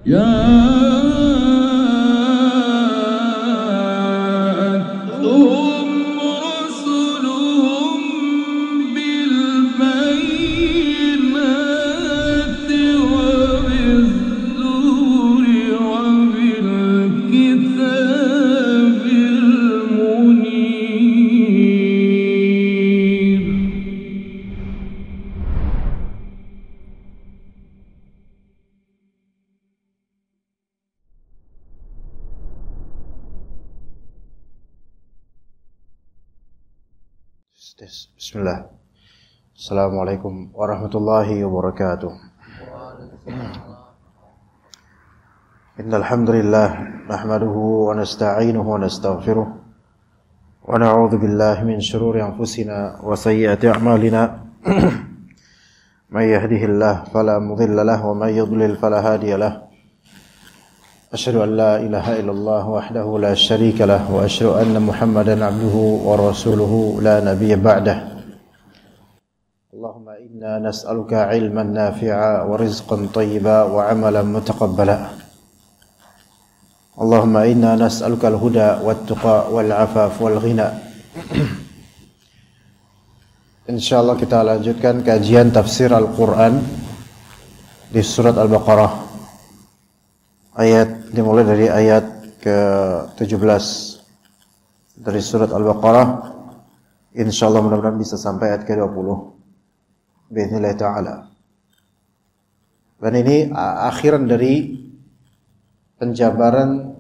جاءتهم رسلهم بالبينات وبالزور وبالكتاب المنير. Bismillah. Assalamualaikum warahmatullahi wabarakatuh. Innal hamdalillah nahmaduhu wa nasta'inuhu wa nastaghfiruh wa na'udzu billahi min shururi anfusina wa sayyiati a'malina. May yahdihillahu fala mudilla lahu wa may yudlil fala hadiya lahu. Asyhadu an la ilaha illallah wahdahu la syarika lah wa asyhadu anna Muhammadan abduhu wa rasuluhu la nabiyya ba'dah. Allahumma inna nas'aluka ilman nafi'a wa rizqan thayyiba wa amalan mutaqabbala. Allahumma inna nas'aluka al-huda wat-tuqa wal-'afaf wal-ghina. Insyaallah kita lanjutkan kajian tafsir Al-Qur'an di surat Al-Baqarah. Dimulai dari ayat ke-17 dari surat Al-Baqarah. Insyaallah mudah-mudahan bisa sampai ayat ke-20 bi'idznillah ta'ala. Dan ini akhiran dari penjabaran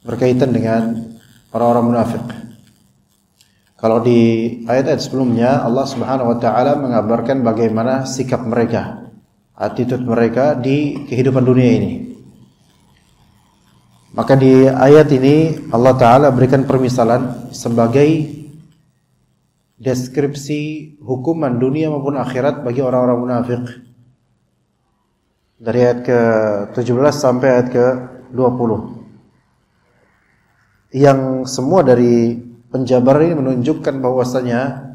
berkaitan dengan orang-orang munafik. Kalau di ayat-ayat sebelumnya Allah Subhanahu wa taala mengabarkan bagaimana sikap mereka, attitude mereka di kehidupan dunia ini. Maka di ayat ini Allah Ta'ala berikan permisalan sebagai deskripsi hukuman dunia maupun akhirat bagi orang-orang munafik. Dari ayat ke-17 sampai ayat ke-20. Yang semua dari penjabaran ini menunjukkan bahwasanya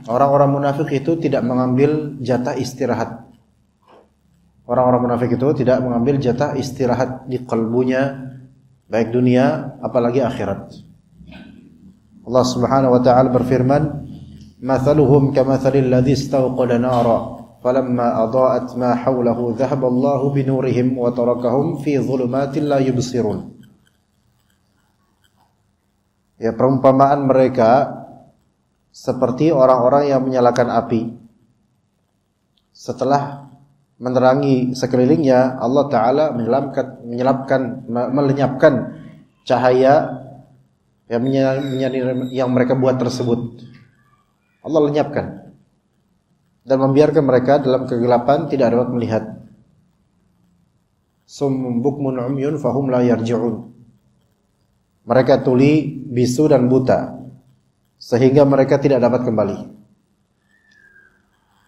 orang-orang munafik itu tidak mengambil jatah istirahat. Orang-orang munafik itu tidak mengambil jatah istirahat di qalbunya, baik dunia apalagi akhirat. Allah Subhanahu wa taala berfirman, "Mathaluhum kamathalil ladzi istawqada nara, falamma adaa'at ma hawlahu dhahaba Allahu binurihim wa tarakahum fi dhulumatin la yubsirun." Ya, perumpamaan mereka seperti orang-orang yang menyalakan api. Setelah menerangi sekelilingnya, Allah Ta'ala melenyapkan cahaya yang mereka buat tersebut. Allah lenyapkan dan membiarkan mereka dalam kegelapan, tidak dapat melihat. Summun bukmun umyun fahum la yarji'un. Mereka tuli, bisu dan buta, sehingga mereka tidak dapat kembali.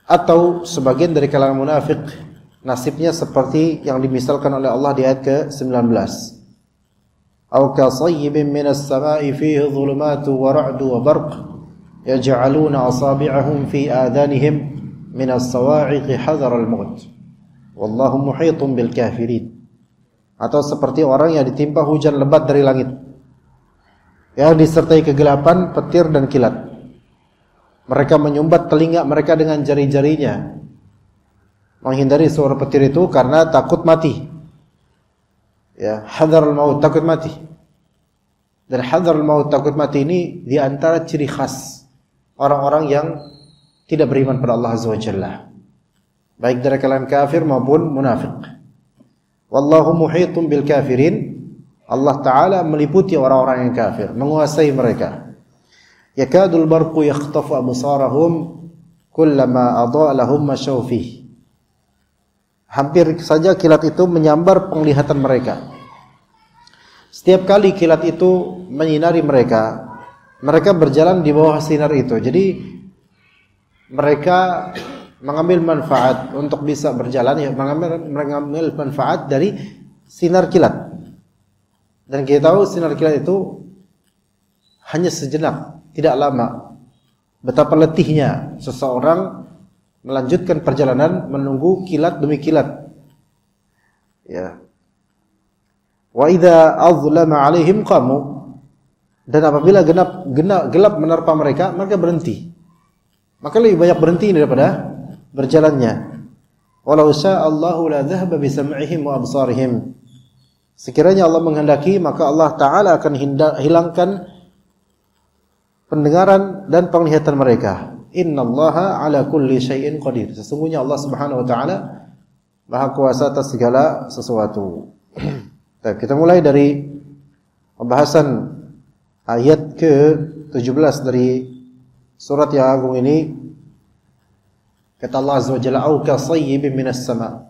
Atau sebagian dari kalangan munafik nasibnya seperti yang dimisalkan oleh Allah di ayat ke-19. Aw kasayyibin minas sama'i fihi dhulumatu wa ra'du wa barq yaj'aluna asabi'ahum fi adanihim minas sawa'iqi hadharal maut wallahu muhitun bil kafirin. Atau seperti orang yang ditimpa hujan lebat dari langit yang disertai kegelapan, petir dan kilat. Mereka menyumbat telinga mereka dengan jari-jarinya, menghindari suara petir itu karena takut mati. Ya, hadarul maut, takut mati. Dan hadarul maut, takut mati ini di antara ciri khas orang-orang yang tidak beriman pada Allah Azza wa Jalla, baik dari kalangan kafir maupun munafik. Wallahu muhitun bil kafirin. Allah Ta'ala meliputi orang-orang yang kafir, menguasai mereka. Yakadul barqu yakhtafu absarahum kullama adha'a lahum masyaw fihi. Hampir saja kilat itu menyambar penglihatan mereka. Setiap kali kilat itu menyinari mereka, mereka berjalan di bawah sinar itu. Jadi mereka mengambil manfaat untuk bisa berjalan, ya, mengambil manfaat dari sinar kilat. Dan kita tahu sinar kilat itu hanya sejenak, tidak lama. Betapa letihnya seseorang melanjutkan perjalanan menunggu kilat demi kilat Ya. Wa idza azlama 'alaihim qamu. Dan apabila gelap menerpa mereka, mereka berhenti. Maka lebih banyak berhenti daripada berjalannya. Walau sya'allahu la dhahaba bi sam'ihim wa absarihim. Sekiranya Allah menghendaki, maka Allah Ta'ala akan hilangkan pendengaran dan penglihatan mereka. Innallaha ala kulli syai'in qadir. Sesungguhnya Allah Subhanahu wa taala Maha kuasa atas segala sesuatu. Kita mulai dari pembahasan ayat ke-17 dari surat yang agung ini. Kata Allah Azza wa Jalla, "Au ka sayyibin minas sama."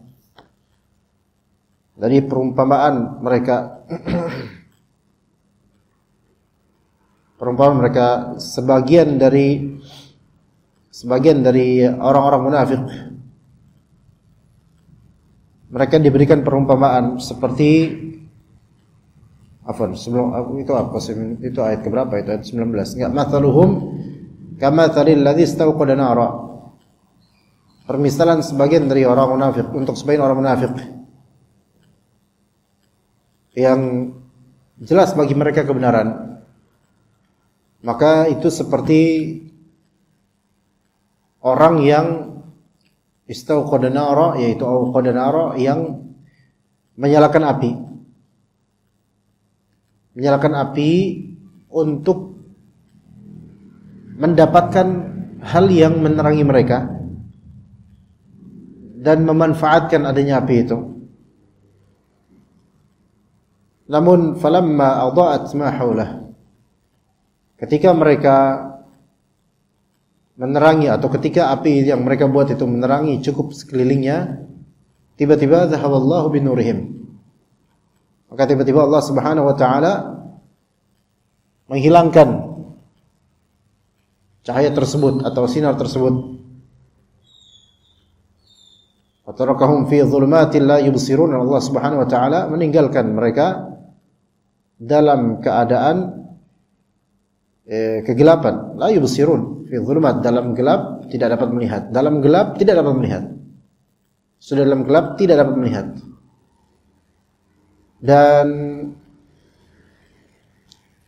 Dari perumpamaan mereka sebagian dari orang-orang munafik, mereka diberikan perumpamaan seperti itu apa sih? Itu ayat keberapa? Itu ayat 19. Enggak, mathaluhum kamathalil ladzi istawqada nara. Permisalan sebagian dari orang munafik untuk sebagian orang munafik yang jelas bagi mereka kebenaran, maka itu seperti orang yang istawqada nara, yaitu awqada nara, yang menyalakan api untuk mendapatkan hal yang menerangi mereka dan memanfaatkan adanya api itu. Namun falamma adaa'at ma haulah, ketika mereka menerangi, atau ketika api yang mereka buat itu menerangi cukup sekelilingnya, tiba-tiba zahaballahu binurihim, maka tiba-tiba Allah Subhanahu wa taala menghilangkan cahaya tersebut atau sinar tersebut. Fatarakahum fi dhulumatin la yubsirun. Allah Subhanahu wa taala meninggalkan mereka dalam keadaan kegelapan. La yubsirun fi dhulumat, dalam gelap tidak dapat melihat. Dalam gelap tidak dapat melihat. Sudah dalam gelap tidak dapat melihat. Dan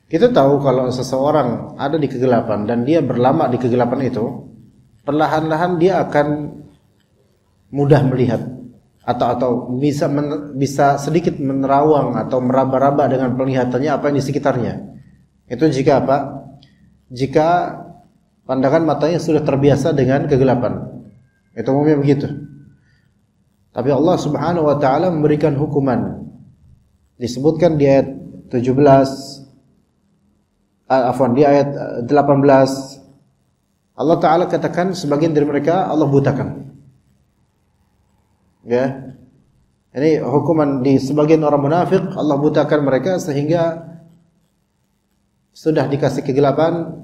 kita tahu kalau seseorang ada di kegelapan dan dia berlama di kegelapan itu, perlahan-lahan dia akan mudah melihat atau bisa sedikit menerawang atau meraba-raba dengan penglihatannya apa yang di sekitarnya. Itu jika apa? Jika pandangan matanya sudah terbiasa dengan kegelapan. Itu umumnya begitu. Tapi Allah Subhanahu wa taala memberikan hukuman. Disebutkan di ayat 17, di ayat 18, Allah Ta'ala katakan sebagian dari mereka Allah butakan. Ya, ini hukuman di sebagian orang munafik, Allah butakan mereka sehingga sudah dikasih kegelapan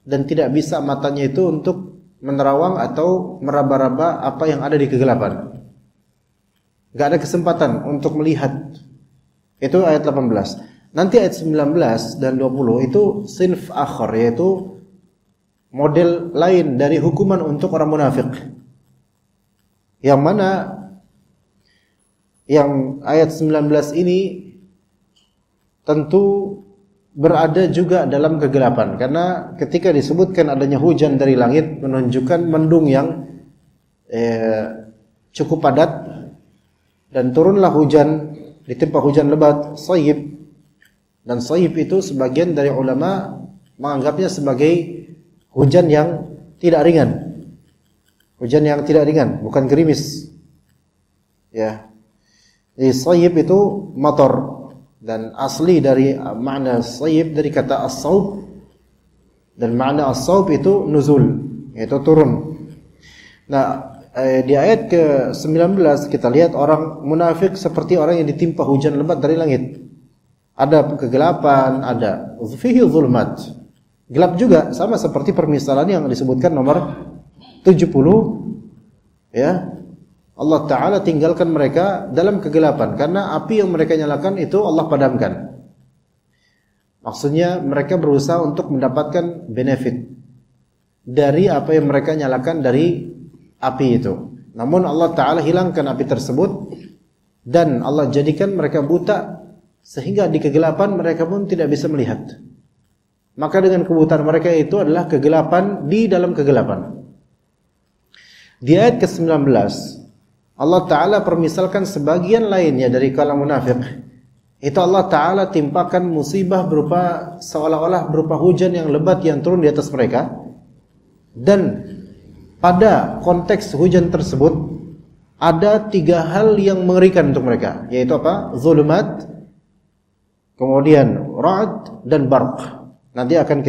dan tidak bisa matanya itu untuk menerawang atau meraba-raba apa yang ada di kegelapan. Gak ada kesempatan untuk melihat. Itu ayat 18. Nanti ayat 19 dan 20 itu sinf akhar, yaitu model lain dari hukuman untuk orang munafik. Yang mana yang ayat 19 ini tentu berada juga dalam kegelapan, karena ketika disebutkan adanya hujan dari langit menunjukkan mendung yang cukup padat, dan turunlah hujan, ditimpa hujan lebat sayyib. Dan sayyib itu sebagian dari ulama menganggapnya sebagai hujan yang tidak ringan. Hujan yang tidak ringan, bukan gerimis. Ya. Jadi sayyib itu matar, dan asli dari makna sayyib dari kata as-saub, dan makna as-saub itu nuzul, yaitu turun. Nah, di ayat ke-19 kita lihat orang munafik seperti orang yang ditimpa hujan lebat dari langit. Ada kegelapan, ada fihi zulmat. Gelap juga, sama seperti permisalan yang disebutkan nomor 70. Ya. Allah Ta'ala tinggalkan mereka dalam kegelapan karena api yang mereka nyalakan itu Allah padamkan. Maksudnya mereka berusaha untuk mendapatkan benefit dari apa yang mereka nyalakan dari api itu. Namun Allah Ta'ala hilangkan api tersebut dan Allah jadikan mereka buta sehingga di kegelapan mereka pun tidak bisa melihat. Maka dengan kebutaan mereka itu adalah kegelapan di dalam kegelapan. Di ayat ke-19 Allah Ta'ala permisalkan sebagian lainnya dari kalangan munafik. Itu Allah Ta'ala timpakan musibah berupa seolah-olah berupa hujan yang lebat yang turun di atas mereka. Dan pada konteks hujan tersebut ada 3 hal yang mengerikan untuk mereka, yaitu apa? Zulumat, kemudian ra'd dan barq. Nanti akan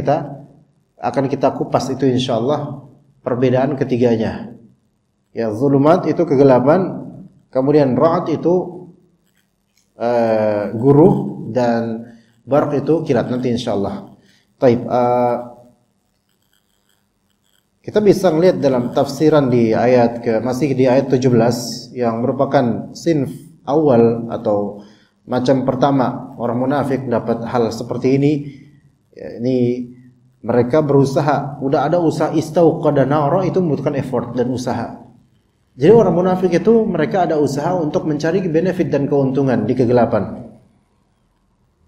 kita kupas itu insyaallah perbedaan ketiganya. Ya, zulumat itu kegelapan, kemudian ra'd itu guruh, dan barq itu kilat nanti insyaallah. Baik, kita bisa melihat dalam tafsiran di masih di ayat 17 yang merupakan sinf awal atau macam pertama orang munafik dapat hal seperti ini. Ya, ini mereka berusaha, udah ada usaha istauqada nara, itu membutuhkan effort dan usaha. Jadi orang munafik itu mereka ada usaha untuk mencari benefit dan keuntungan di kegelapan.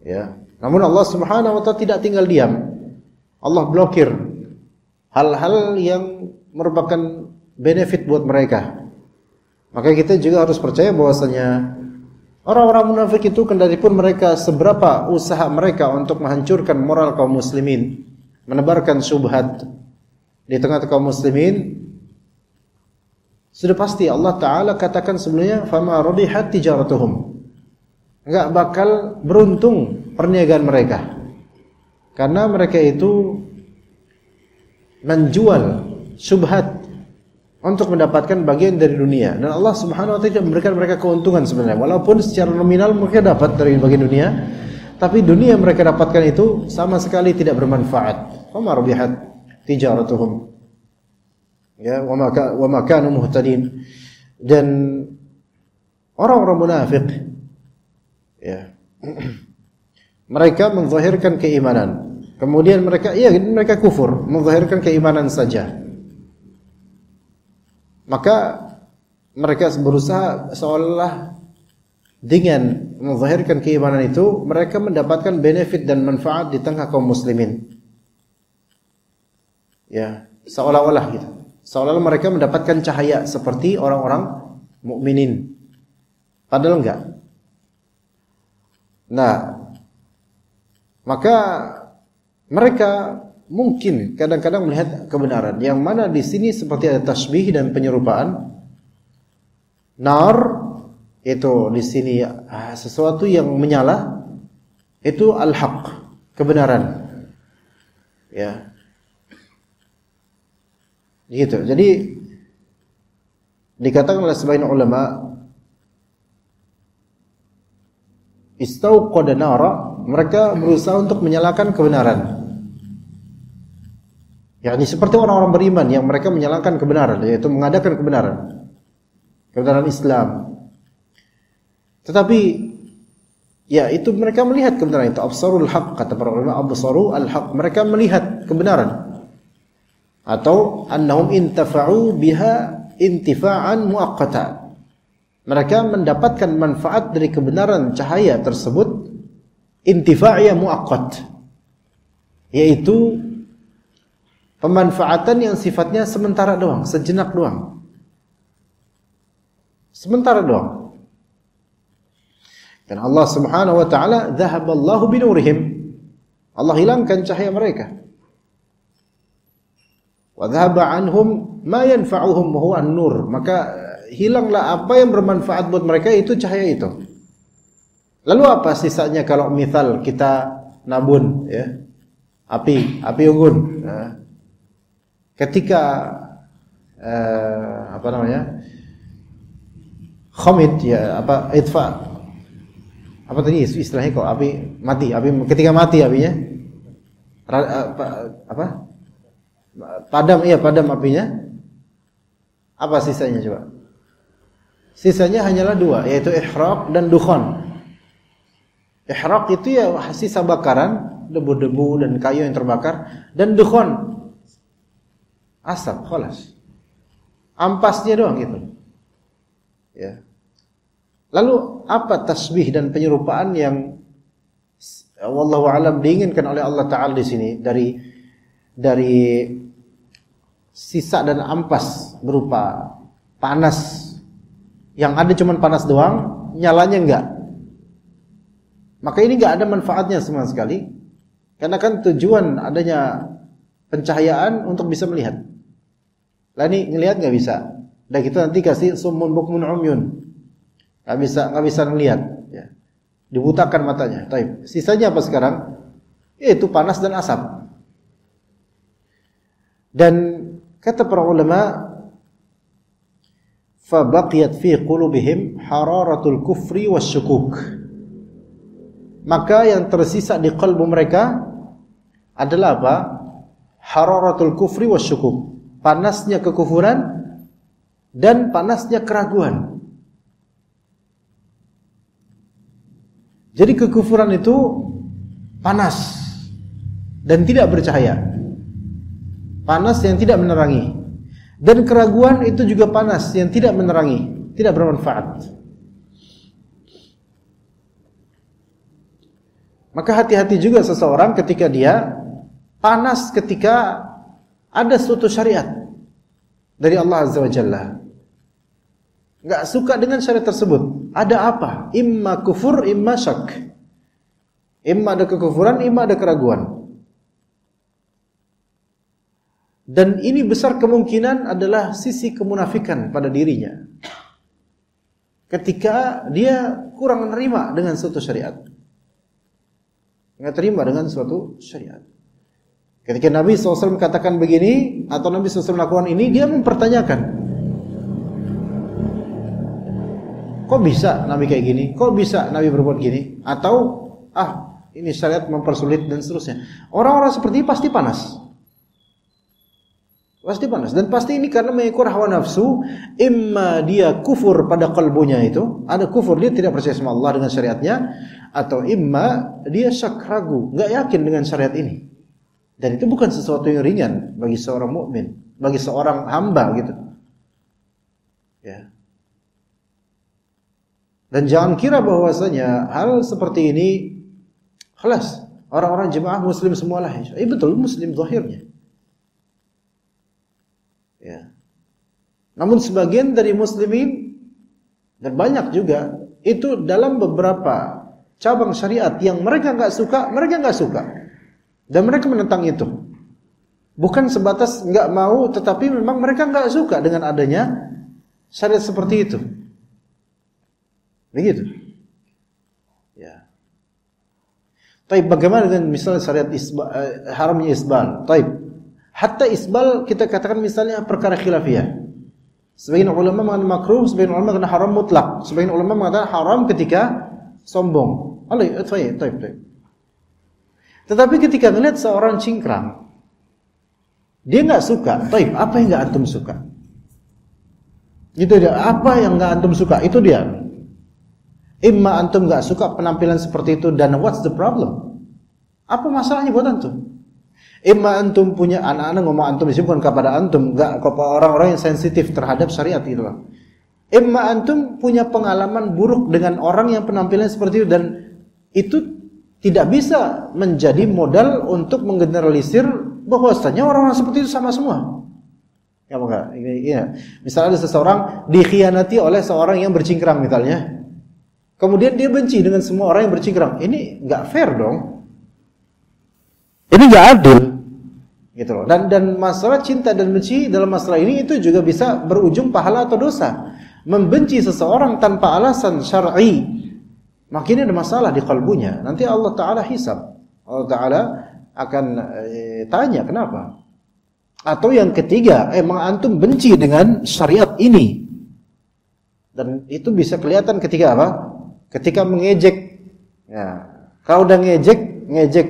Ya. Namun Allah Subhanahu wa taala tidak tinggal diam. Allah blokir hal-hal yang merupakan benefit buat mereka. Maka kita juga harus percaya bahwasanya orang-orang munafik itu kendaripun mereka seberapa usaha mereka untuk menghancurkan moral kaum muslimin, menebarkan syubhat di tengah kaum muslimin, sudah pasti Allah Ta'ala katakan sebelumnya fama rabihat tijaratuhum, enggak bakal beruntung perniagaan mereka, karena mereka itu menjual syubhat untuk mendapatkan bagian dari dunia, dan Allah Subhanahu wa taala tidak memberikan mereka keuntungan sebenarnya, walaupun secara nominal mereka dapat dari bagian dunia, tapi dunia yang mereka dapatkan itu sama sekali tidak bermanfaat. Fama rabihat tijaratuhum, ya, wa ma kanu muhtadin. Dan orang-orang munafik, ya, mereka menzahirkan keimanan, kemudian mereka kufur, menzahirkan keimanan saja. Maka mereka berusaha seolah dengan menzahirkan keimanan itu mereka mendapatkan benefit dan manfaat di tengah kaum muslimin. Ya, seolah-olah gitu. Seolah-olah mereka mendapatkan cahaya seperti orang-orang mukminin. Padahal enggak. Nah, maka mereka mungkin kadang-kadang melihat kebenaran yang mana di sini seperti ada tasbih dan penyerupaan. Nar itu di sini sesuatu yang menyala, itu al-haq, kebenaran. Ya. Gitu. Jadi dikatakan oleh sebagian ulama istauqada nara, mereka berusaha untuk menyalakan kebenaran. yakni seperti orang-orang beriman yang mereka menyalakan kebenaran, yaitu mengadakan kebenaran Islam. Tetapi ya itu mereka melihat kebenaran itu, absarul haq, kata para ulama, absaru al-haq, mereka melihat kebenaran. Atau annahum intafa'u biha intifa'an muaqqata, mereka mendapatkan manfaat dari kebenaran cahaya tersebut intifa'iyah muaqqat, yaitu pemanfaatan yang sifatnya sementara doang, sejenak doang, sementara doang. Dan Allah Subhanahu wa taala dhahaballahu binurihim, Allah hilangkan cahaya mereka. Wa dhahaba anhum ma yanfa'uhum wa huwa an-nur, maka hilanglah apa yang bermanfaat buat mereka, itu cahaya itu. Lalu apa sisanya kalau misal kita nabun ya api unggun, ketika apa namanya, khamid ya, apa itfa, apa tadi istilahnya kok, api mati, ketika mati apinya apa padam, iya padam apinya, apa sisanya coba? Sisanya hanyalah dua, yaitu ihraq dan dukhan. Ihraq itu ya sisa bakaran, debu-debu dan kayu yang terbakar, dan dukhan asap, khalas, ampasnya doang gitu. Ya. Lalu apa tasbih dan penyerupaan yang wallahu alam diinginkan oleh Allah Ta'ala di sini dari sisa dan ampas berupa panas yang ada cuman panas doang, nyalanya enggak. Maka ini enggak ada manfaatnya sama sekali. Karena kan tujuan adanya pencahayaan untuk bisa melihat. Lah ini ngelihat enggak bisa. Dan kita nanti kasih summun bukmun umyun. Enggak bisa ngelihat, ya. Dibutakan matanya. Taib. Sisanya apa sekarang? Yaitu panas dan asap. Dan kata para ulama, fa baqiyat fi qulubihim hararatul kufri wasyukuk. Maka yang tersisa di kalbu mereka adalah apa? Hararatul kufri wasyukuk. Panasnya kekufuran dan panasnya keraguan. Jadi kekufuran itu panas dan tidak bercahaya. Panas yang tidak menerangi. Dan keraguan itu juga panas yang tidak menerangi, tidak bermanfaat. Maka hati-hati juga seseorang ketika dia panas ketika ada suatu syariat dari Allah Azza wa Jalla. Enggak suka dengan syariat tersebut. Ada apa? Imma kufur, imma syak. Imma ada kekufuran, imma ada keraguan. Dan ini besar kemungkinan adalah sisi kemunafikan pada dirinya. Ketika dia kurang menerima dengan suatu syariat. Enggak terima dengan suatu syariat. Ketika Nabi SAW katakan begini atau Nabi SAW melakukan ini, dia mempertanyakan, kok bisa Nabi kayak gini? Kok bisa Nabi berbuat gini? Atau ini syariat mempersulit dan seterusnya. Orang-orang seperti ini pasti panas. Pasti panas. Dan pasti ini karena mengikut hawa nafsu. Imma dia kufur pada kalbunya itu. Ada kufur, dia tidak percaya sama Allah dengan syariatnya. Atau imma dia syak, ragu, gak yakin dengan syariat ini. Dan itu bukan sesuatu yang ringan bagi seorang mukmin, bagi seorang hamba gitu. Ya. Dan jangan kira bahwasanya hal seperti ini khalas, orang-orang jemaah muslim semualah. Betul, muslim zahirnya. Ya. Namun sebagian dari muslimin dan banyak juga itu dalam beberapa cabang syariat yang mereka enggak suka dan mereka menentang itu. Bukan sebatas enggak mau, tetapi memang mereka enggak suka dengan adanya syariat seperti itu. Begitu. Ya. Taib, bagaimana dengan misalnya syariat haramnya isbal? Taib. Hatta isbal kita katakan misalnya perkara khilafiyah. Sebagian ulama mengatakan makruh, sebagian ulama mengatakan haram mutlak, sebagian ulama mengatakan haram ketika sombong. Taib. Tetapi ketika melihat seorang cingkrang, dia enggak suka. Taib, apa yang enggak antum suka? Gitu dia. Apa yang enggak antum suka? Itu dia. Imma antum enggak suka penampilan seperti itu, dan what's the problem? Apa masalahnya buat antum? Imma antum punya anak-anak, ngomong antum di sini bukan kepada antum, enggak kepada orang-orang yang sensitif terhadap syariat itu. Imma antum punya pengalaman buruk dengan orang yang penampilan seperti itu, dan itu tidak bisa menjadi modal untuk menggeneralisir bahwasanya orang-orang seperti itu sama semua. Ya enggak? Iya. Misalnya ada seseorang dikhianati oleh seorang yang bercingkrang misalnya. Kemudian dia benci dengan semua orang yang bercingkrang. Ini enggak fair dong. Ini enggak adil. Gitu loh. Dan masalah cinta dan benci dalam masalah ini itu juga bisa berujung pahala atau dosa. Membenci seseorang tanpa alasan syar'i, maka ini ada masalah di kalbunya. Nanti Allah Ta'ala hisab. Allah Ta'ala akan tanya kenapa. Atau yang ketiga, emang antum benci dengan syariat ini. Dan itu bisa kelihatan ketika apa? Ketika mengejek. Ya. Kalau udah ngejek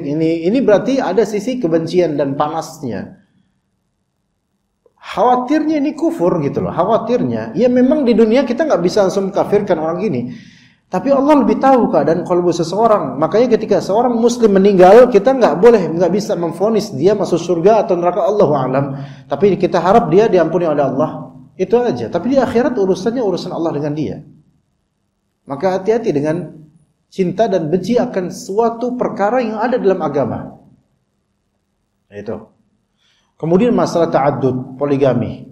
ini berarti ada sisi kebencian dan panasnya. Khawatirnya ini kufur gitu loh. Khawatirnya, ya memang di dunia kita nggak bisa langsung kafirkan orang gini. Tapi Allah lebih tahu keadaan kalbu seseorang. Makanya ketika seorang muslim meninggal, kita nggak bisa memvonis dia masuk surga atau neraka, Allahu a'lam. Tapi kita harap dia diampuni oleh Allah. Itu aja. Tapi di akhirat urusannya urusan Allah dengan dia. Maka hati-hati dengan cinta dan benci akan suatu perkara yang ada dalam agama. Itu. Kemudian masalah ta'addud, poligami.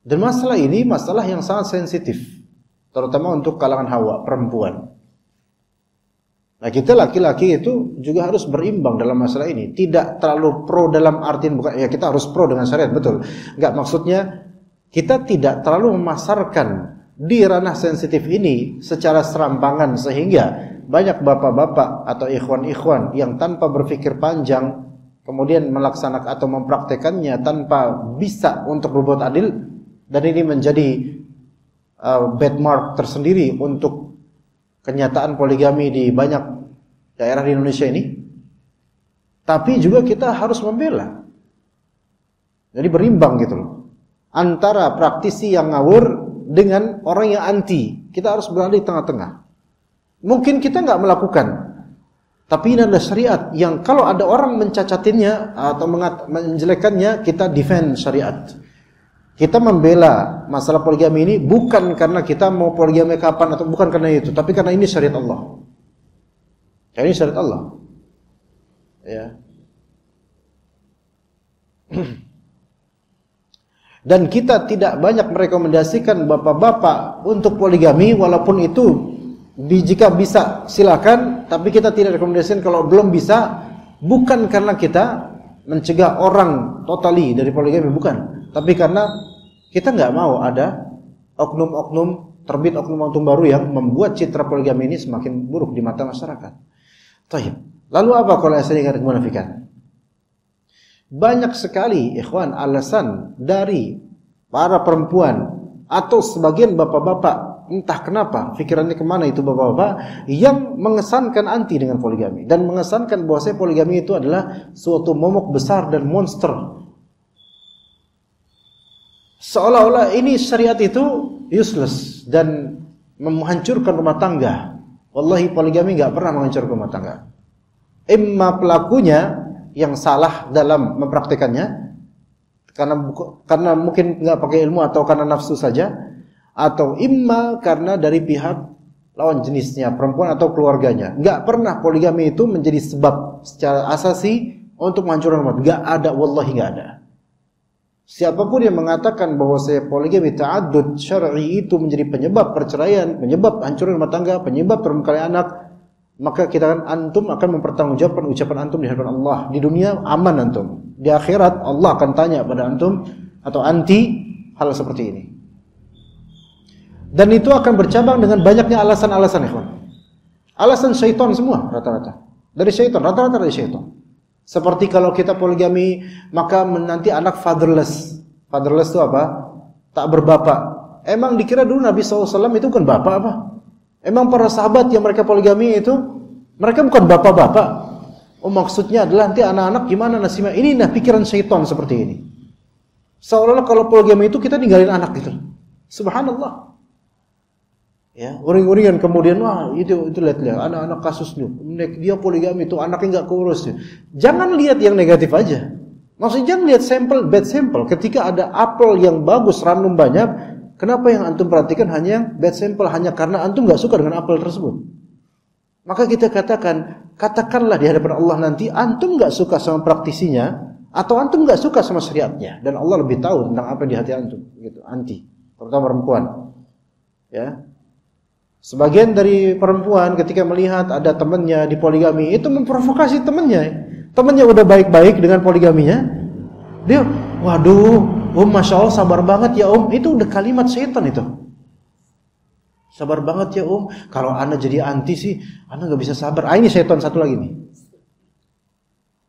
Dan masalah ini masalah yang sangat sensitif, terutama untuk kalangan hawa, perempuan. Nah, kita laki-laki itu juga harus berimbang dalam masalah ini. Tidak terlalu pro dalam artian bukan ya kita harus pro dengan syariat, betul. Enggak, maksudnya kita tidak terlalu memasarkan di ranah sensitif ini secara serampangan sehingga banyak bapak-bapak atau ikhwan-ikhwan yang tanpa berpikir panjang kemudian melaksanakan atau mempraktekannya tanpa bisa untuk berbuat adil, dan ini menjadi bad mark tersendiri untuk kenyataan poligami di banyak daerah di Indonesia ini. Tapi juga kita harus membela. Jadi berimbang gitu loh. Antara praktisi yang ngawur dengan orang yang anti. Kita harus berada di tengah-tengah. Mungkin kita nggak melakukan, tapi ini adalah syariat yang kalau ada orang mencacatinnya atau menjelekannya, kita defend syariat. Kita membela masalah poligami ini bukan karena kita mau poligami kapan atau bukan karena itu, tapi karena ini syariat Allah. Ya, ini syariat Allah. Ya. Dan kita tidak banyak merekomendasikan bapak-bapak untuk poligami, walaupun itu jika bisa silakan, tapi kita tidak rekomendasikan kalau belum bisa, bukan karena kita mencegah orang totali dari poligami, bukan. Tapi karena kita nggak mau ada oknum-oknum, terbit oknum-oknum baru yang membuat citra poligami ini semakin buruk di mata masyarakat. Taib. Lalu apa kalau saya kata kemunafikan? Banyak sekali ikhwan alasan dari para perempuan atau sebagian bapak-bapak, entah kenapa pikirannya kemana itu bapak-bapak, yang mengesankan anti dengan poligami dan mengesankan bahwa poligami itu adalah suatu momok besar dan monster. Seolah-olah ini syariat itu useless dan menghancurkan rumah tangga. Wallahi poligami nggak pernah menghancurkan rumah tangga. Imma pelakunya yang salah dalam mempraktekannya karena mungkin nggak pakai ilmu atau karena nafsu saja, atau imma karena dari pihak lawan jenisnya, perempuan atau keluarganya. Nggak pernah poligami itu menjadi sebab secara asasi untuk menghancurkan rumah. Nggak ada, wallahi nggak ada. Siapapun yang mengatakan bahwa poligami ta'addud syar'i itu menjadi penyebab perceraian, penyebab hancuran rumah tangga, penyebab permukaan anak, maka kita antum akan mempertanggungjawabkan ucapan antum di hadapan Allah. Di dunia aman antum, di akhirat Allah akan tanya pada antum atau anti hal seperti ini. Dan itu akan bercabang dengan banyaknya alasan-alasan, ikhwan. Alasan syaitan semua rata-rata. Dari syaitan, rata-rata dari syaitan. Seperti kalau kita poligami, maka nanti anak fatherless. Fatherless itu apa? Tak berbapak. Emang dikira dulu Nabi SAW itu bukan bapak apa? Emang para sahabat yang mereka poligami itu, mereka bukan bapak-bapak. Oh, maksudnya adalah nanti anak-anak gimana nasibnya? Ini pikiran syaitan seperti ini. Seolah-olah kalau poligami itu kita ninggalin anak gitu. Subhanallah. Ya, uring-uringan kemudian wah itu lihat anak-anak kasusnya dia poligami itu anaknya nggak keurus. Jangan lihat yang negatif aja. Maksudnya jangan lihat sampel, bad sampel. Ketika ada apel yang bagus, ranum banyak, kenapa yang antum perhatikan hanya yang bad sampel hanya karena antum nggak suka dengan apel tersebut? Maka kita katakanlah di hadapan Allah nanti antum nggak suka sama praktisinya atau antum nggak suka sama syariatnya, dan Allah lebih tahu tentang apa di hati antum, gitu, anti, terutama perempuan. Ya. Sebagian dari perempuan ketika melihat ada temannya di poligami itu memprovokasi temannya. Temannya udah baik-baik dengan poligaminya, dia, waduh, masya Allah sabar banget ya itu udah kalimat setan itu. Sabar banget ya kalau ana jadi anti sih, ana nggak bisa sabar. Ini setan satu lagi nih.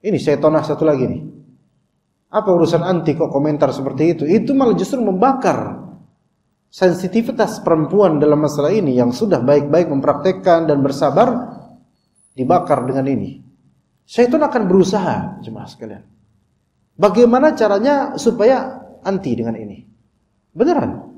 Ini setanah satu lagi nih. Apa urusan anti kok komentar seperti itu? Itu malah justru membakar sensitivitas perempuan dalam masalah ini yang sudah baik-baik mempraktekkan dan bersabar, dibakar dengan ini. Syaitan akan berusaha, jemaah sekalian. Bagaimana caranya supaya anti dengan ini? Beneran.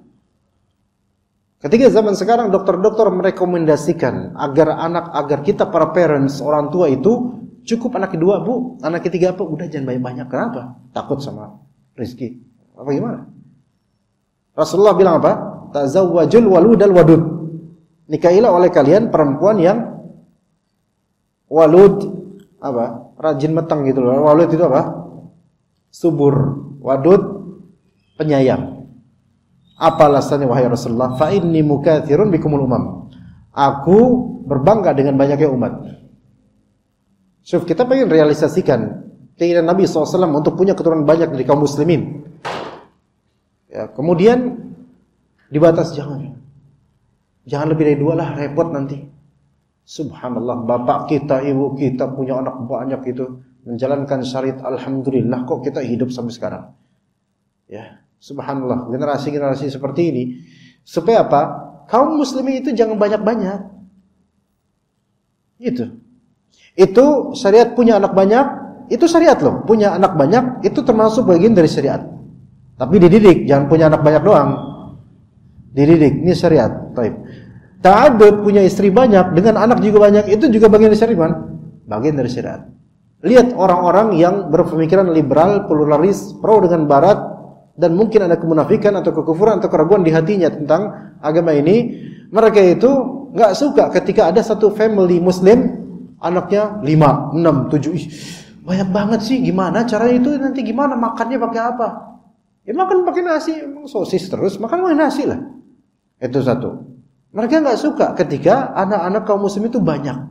Ketika zaman sekarang dokter-dokter merekomendasikan agar kita para parents, orang tua itu cukup anak kedua, Bu, anak ketiga apa? Udah jangan banyak-banyak. Kenapa? Takut sama rezeki. Apa gimana? Rasulullah bilang apa? Tazawwajul waludal wadud. Nikahilah oleh kalian perempuan yang walud, apa? Rajin meteng gitu loh. Walud itu apa? Subur, wadud, penyayang. Apa alasannya wahai Rasulullah? Fa inni mukatsirun bikumul umam. Aku berbangga dengan banyaknya umat. Syuf, kita pengen realisasikan keinginan Nabi SAW untuk punya keturunan banyak dari kaum muslimin. Ya, kemudian dibatas jangan lebih dari 2 lah, repot nanti. Subhanallah, bapak kita, ibu kita punya anak banyak itu, menjalankan syariat, alhamdulillah kok kita hidup sampai sekarang. Ya, subhanallah, generasi-generasi seperti ini. Supaya apa? Kaum muslimin itu jangan banyak-banyak. Gitu. Itu syariat punya anak banyak, itu syariat loh. Punya anak banyak itu termasuk bagian dari syariat. Tapi dididik, jangan punya anak banyak doang. Dididik, ini syariat. Baik. Ta'addud, punya istri banyak dengan anak juga banyak, itu juga bagian dari syariat. Bagian dari syariat. Lihat orang-orang yang berpemikiran liberal, pluralis, pro dengan barat, dan mungkin ada kemunafikan atau kekufuran atau keraguan di hatinya tentang agama ini. Mereka itu nggak suka ketika ada satu family muslim, anaknya 5, 6, 7, banyak banget sih. Gimana caranya itu? Nanti gimana makannya pakai apa? Ya makan pakai nasi, emang sosis terus, makan pakai nasi lah. Itu satu. Mereka nggak suka ketika anak-anak kaum muslim itu banyak.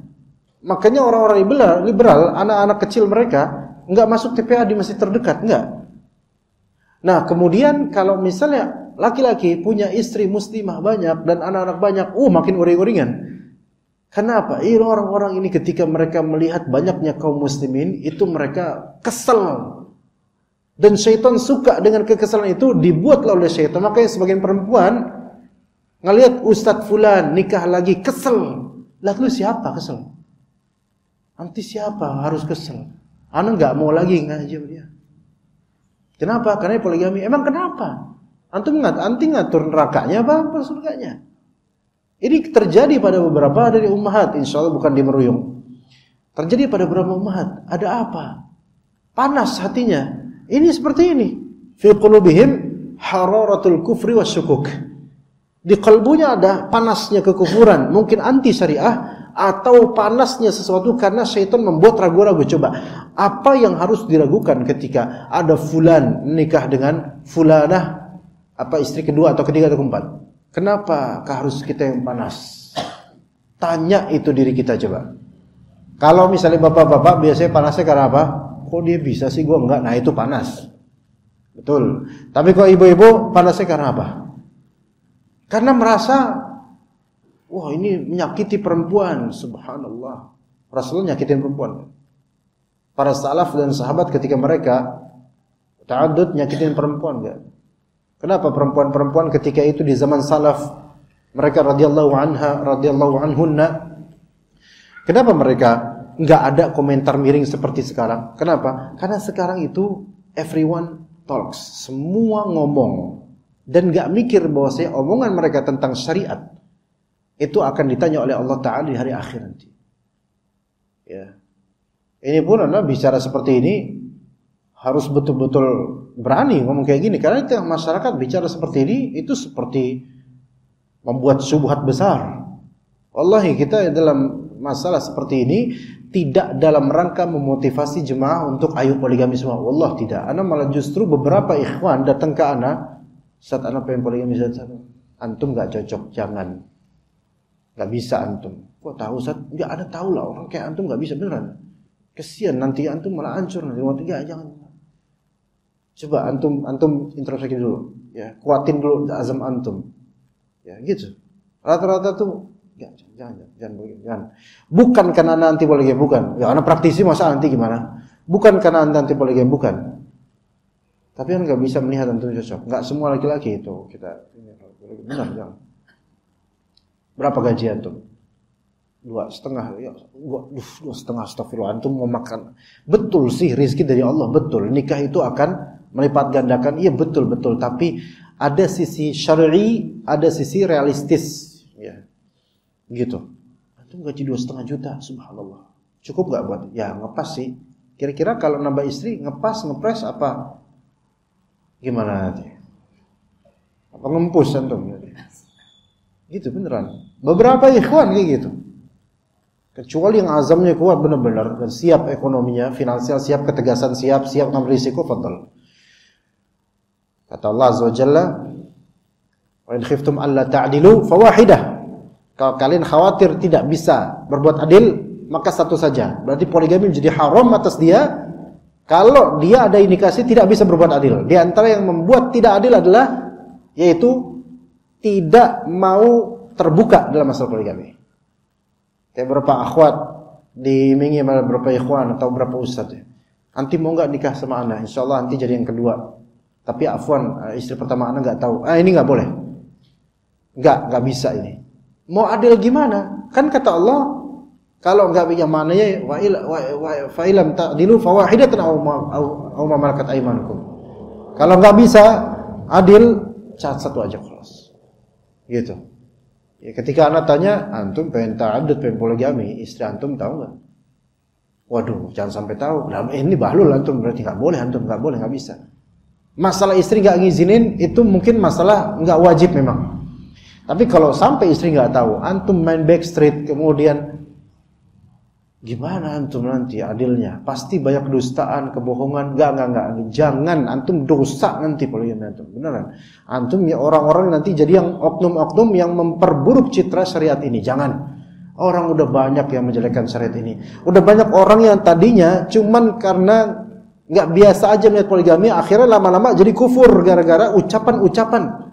Makanya orang-orang liberal, anak-anak kecil mereka nggak masuk TPA di masjid terdekat, nggak. Nah, kemudian kalau misalnya laki-laki punya istri muslimah banyak dan anak-anak banyak, makin uring-uringan. Kenapa? Orang-orang ini ketika mereka melihat banyaknya kaum muslimin, itu mereka kesel. Dan syaitan suka dengan kekesalan itu, dibuatlah oleh syaitan. Makanya sebagian perempuan ngelihat Ustadz Fulan nikah lagi, kesel. Lalu siapa kesel? Nanti siapa harus kesel? Ana nggak mau lagi ngaji sama dia. Kenapa? Karena poligami. Emang kenapa? Antum ngatur nerakanya apa surganya? Ini terjadi pada beberapa dari ummahat, insya Allah bukan di meruyung. Terjadi pada beberapa ummahat. Ada apa? Panas hatinya. Ini seperti ini. Fi qulubihim hararatul kufri wasyukuk. Di kalbunya ada panasnya kekufuran, mungkin anti syariah, atau panasnya sesuatu karena syaitan membuat ragu-ragu. Coba, apa yang harus diragukan ketika ada fulan nikah dengan fulanah, apa istri kedua atau ketiga atau keempat? Kenapa harus kita yang panas? Tanya itu diri kita coba. Kalau misalnya bapak-bapak biasanya panasnya karena apa? Kok dia bisa sih, gua enggak? Nah itu panas. Betul. Tapi kok ibu-ibu panasnya karena apa? Karena merasa, wah ini menyakiti perempuan. Subhanallah. Rasulullah nyakitin perempuan. Para salaf dan sahabat ketika mereka ta'addud nyakitin perempuan enggak? Kenapa perempuan-perempuan ketika itu di zaman salaf mereka radhiyallahu anha, radhiyallahu anhunna, kenapa mereka enggak ada komentar miring seperti sekarang? Kenapa? Karena sekarang itu everyone talks, semua ngomong dan enggak mikir bahwa omongan mereka tentang syariat itu akan ditanya oleh Allah Ta'ala di hari akhir nanti. Ya. Ini pun Anda bicara seperti ini harus betul-betul berani ngomong kayak gini, karena itu masyarakat bicara seperti ini itu seperti membuat syubhat besar. Wallahi kita dalam masalah seperti ini tidak dalam rangka memotivasi jemaah untuk ayo poligami semua. Wallah tidak. Ana malah justru beberapa ikhwan datang ke ana, saat ana pengen poligami saat antum enggak cocok, jangan. Enggak bisa antum. Kok tahu Ustaz? Enggak ada tahu lah orang kayak antum enggak bisa beneran. Kesian nanti antum malah hancur nanti. Enggak, jangan. Coba antum introspeksi dulu, ya, kuatin dulu azam antum, ya gitu. Rata-rata tuh, jangan. Bukan karena nanti poligami, bukan. Ya, anak praktisi masa nanti gimana? Bukan karena nanti poligami, bukan. Tapi kan nggak bisa melihat antum cocok. Nggak semua laki-laki itu kita benar jangan. Berapa gaji antum? 2,5, ya, 2,5 astagfirullah. Antum mau makan, betul sih rezeki dari Allah, betul. Nikah itu akan melipat gandakan, iya betul. Tapi ada sisi syar'i, ada sisi realistis, ya, gitu. Antum gaji 2,5 juta, subhanallah. Cukup nggak buat? Ya ngepas sih. Kira-kira kalau nambah istri ngepas, ngepres apa? Gimana nanti? Apa ngempus antum? Gitu beneran. Beberapa ikhwan kayak gitu. Kecuali yang azamnya kuat benar-benar dan siap ekonominya, finansial siap, ketegasan siap ngambil risiko, fadhal. Kata Allah Azza wa Jalla, "Wa in khiftum alla ta'dilu fawahidah." Kalau kalian khawatir tidak bisa berbuat adil, maka satu saja. Berarti poligami menjadi haram atas dia kalau dia ada indikasi tidak bisa berbuat adil. Di antara yang membuat tidak adil adalah yaitu tidak mau terbuka dalam masalah poligami. Kayak beberapa akhwat diimingi oleh beberapa ikhwan atau beberapa ustaz ya. Anti mau enggak nikah sama ana? Insyaallah nanti jadi yang kedua. Tapi afwan istri pertama ana enggak tahu. Ini enggak boleh. Enggak bisa ini. Mau adil gimana? Kan kata Allah kalau enggak yang mananya fa ilam ta'dilu fawahidatan aw ma malakat aymanukum. Kalau enggak bisa adil, satu aja kelas. Gitu. Ya, ketika anak tanya, antum pengen ta'addud, pengen poligami, istri antum tahu enggak? Waduh, jangan sampai tahu. Nah, ini bahlul antum berarti enggak boleh, antum enggak boleh, enggak bisa. Masalah istri enggak ngizinin itu mungkin masalah enggak wajib memang. Tapi kalau sampai istri nggak tahu, antum main backstreet, kemudian gimana antum nanti adilnya? Pasti banyak kedustaan, kebohongan. Enggak. Jangan, antum dosa nanti poligami antum. Beneran. Antum ya orang-orang nanti jadi yang oknum-oknum yang memperburuk citra syariat ini. Jangan. Orang udah banyak yang menjelekkan syariat ini. Udah banyak orang yang tadinya cuman karena nggak biasa aja melihat poligami, akhirnya lama-lama jadi kufur gara-gara ucapan-ucapan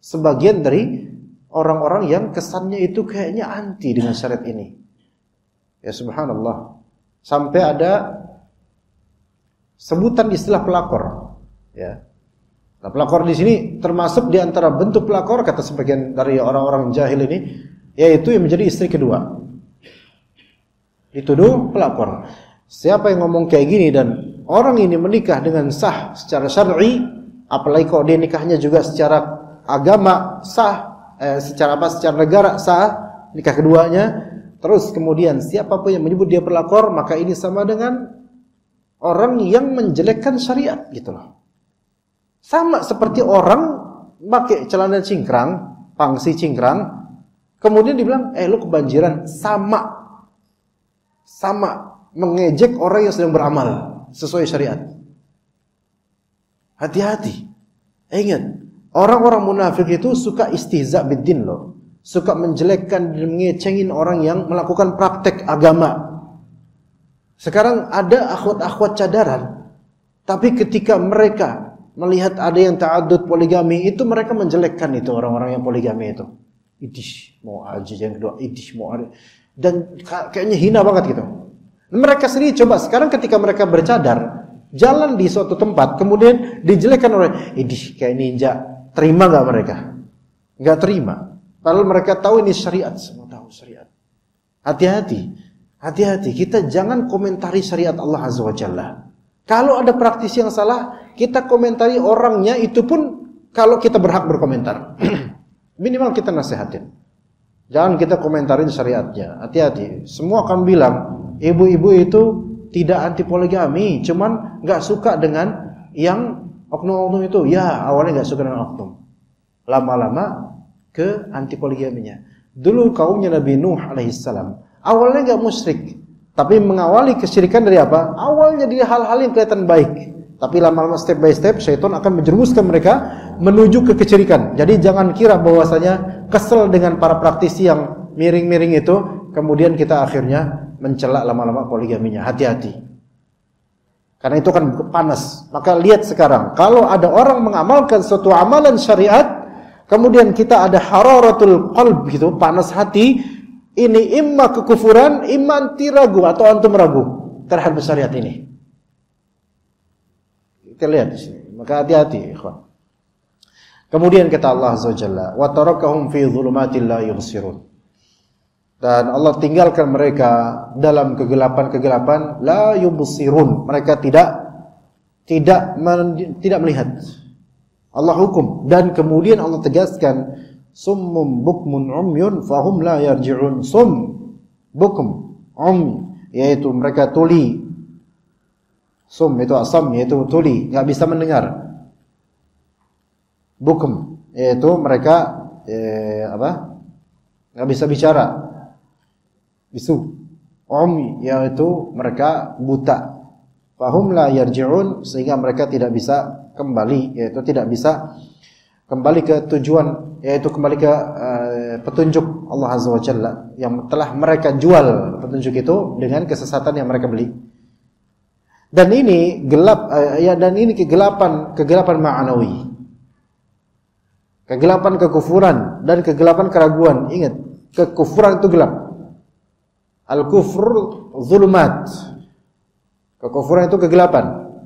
sebagian dari orang-orang yang kesannya itu kayaknya anti dengan syariat ini. Ya subhanallah. Sampai ada sebutan istilah pelakor. Ya. Nah, pelakor di sini termasuk di antara bentuk pelakor kata sebagian dari orang-orang jahil ini, yaitu yang menjadi istri kedua. Dituduh pelakor. Siapa yang ngomong kayak gini dan orang ini menikah dengan sah secara syar'i, apalagi kalau dia nikahnya juga secara agama sah, secara negara sah nikah keduanya, terus kemudian siapapun yang menyebut dia pelakor, maka ini sama dengan orang yang menjelekkan syariat gitu loh. Sama seperti orang pakai celana cingkrang, pangsi cingkrang, kemudian dibilang, lu kebanjiran, sama mengejek orang yang sedang beramal sesuai syariat. Hati-hati. Ingat, orang-orang munafik itu suka istihza biddin loh. Suka menjelekkan dan mengecengin orang yang melakukan praktek agama. Sekarang ada akhwat-akhwat cadaran, tapi ketika mereka melihat ada yang ta'addud poligami, itu mereka menjelekkan itu orang-orang yang poligami itu. Idish, mau aja yang kedua, idish mau ada. Dan kayaknya hina banget gitu. Mereka sendiri coba sekarang ketika mereka bercadar, jalan di suatu tempat, kemudian dijelekkan oleh idish kayak ninja. Terima gak mereka? Gak terima. Padahal mereka tahu ini syariat, semua tahu syariat. Hati-hati. Kita jangan komentari syariat Allah Azza wa Jalla. Kalau ada praktisi yang salah, kita komentari orangnya, itu pun kalau kita berhak berkomentar. Minimal kita nasihatin. Jangan kita komentarin syariatnya. Hati-hati. Semua akan bilang, ibu-ibu itu tidak anti poligami, cuman gak suka dengan yang oknum-oknum itu. Ya, awalnya gak suka dengan oknum. Lama-lama ke anti poligaminya. Dulu kaumnya Nabi Nuh alaihissalam, awalnya gak musyrik, tapi mengawali kesyirikan dari apa? Awalnya dari hal-hal yang kelihatan baik, tapi lama-lama step by step syaitan akan menjerumuskan mereka menuju ke kesyirikan. Jadi jangan kira bahwasanya kesel dengan para praktisi yang miring-miring itu, kemudian kita akhirnya mencela lama-lama poligaminya. Hati-hati. Karena itu kan panas. Maka lihat sekarang, kalau ada orang mengamalkan suatu amalan syariat, kemudian kita ada hararatul qalb gitu, panas hati, ini imma kekufuran, imma anti ragu atau antum ragu terhadap syariat ini. Kita lihat di sini. Maka hati-hati, ikhwan. Kemudian kata Allah Azza wa Jalla, wa tarakahum fi dhulumatil la yubsirun. Dan Allah tinggalkan mereka dalam kegelapan-kegelapan la yubsirun. Mereka tidak melihat. Allah hukum, dan kemudian Allah tegaskan summum bukmun umyun fahum la yarji'un. Sum, bukum, yaitu mereka tuli. Sum itu asam, yaitu tuli, enggak bisa mendengar. Bukum, yaitu mereka nggak bisa bicara, bisu, ummi, yaitu mereka buta. Fahum la yarji'un, sehingga mereka tidak bisa kembali, yaitu tidak bisa kembali ke tujuan, yaitu kembali ke petunjuk Allah Azza wa Jalla yang telah mereka jual petunjuk itu dengan kesesatan yang mereka beli. Dan ini gelap, dan ini kegelapan ma'nawi. Kegelapan kekufuran dan kegelapan keraguan. Ingat, kekufuran itu gelap. Al-kufr zulumat. Kekufuran itu kegelapan.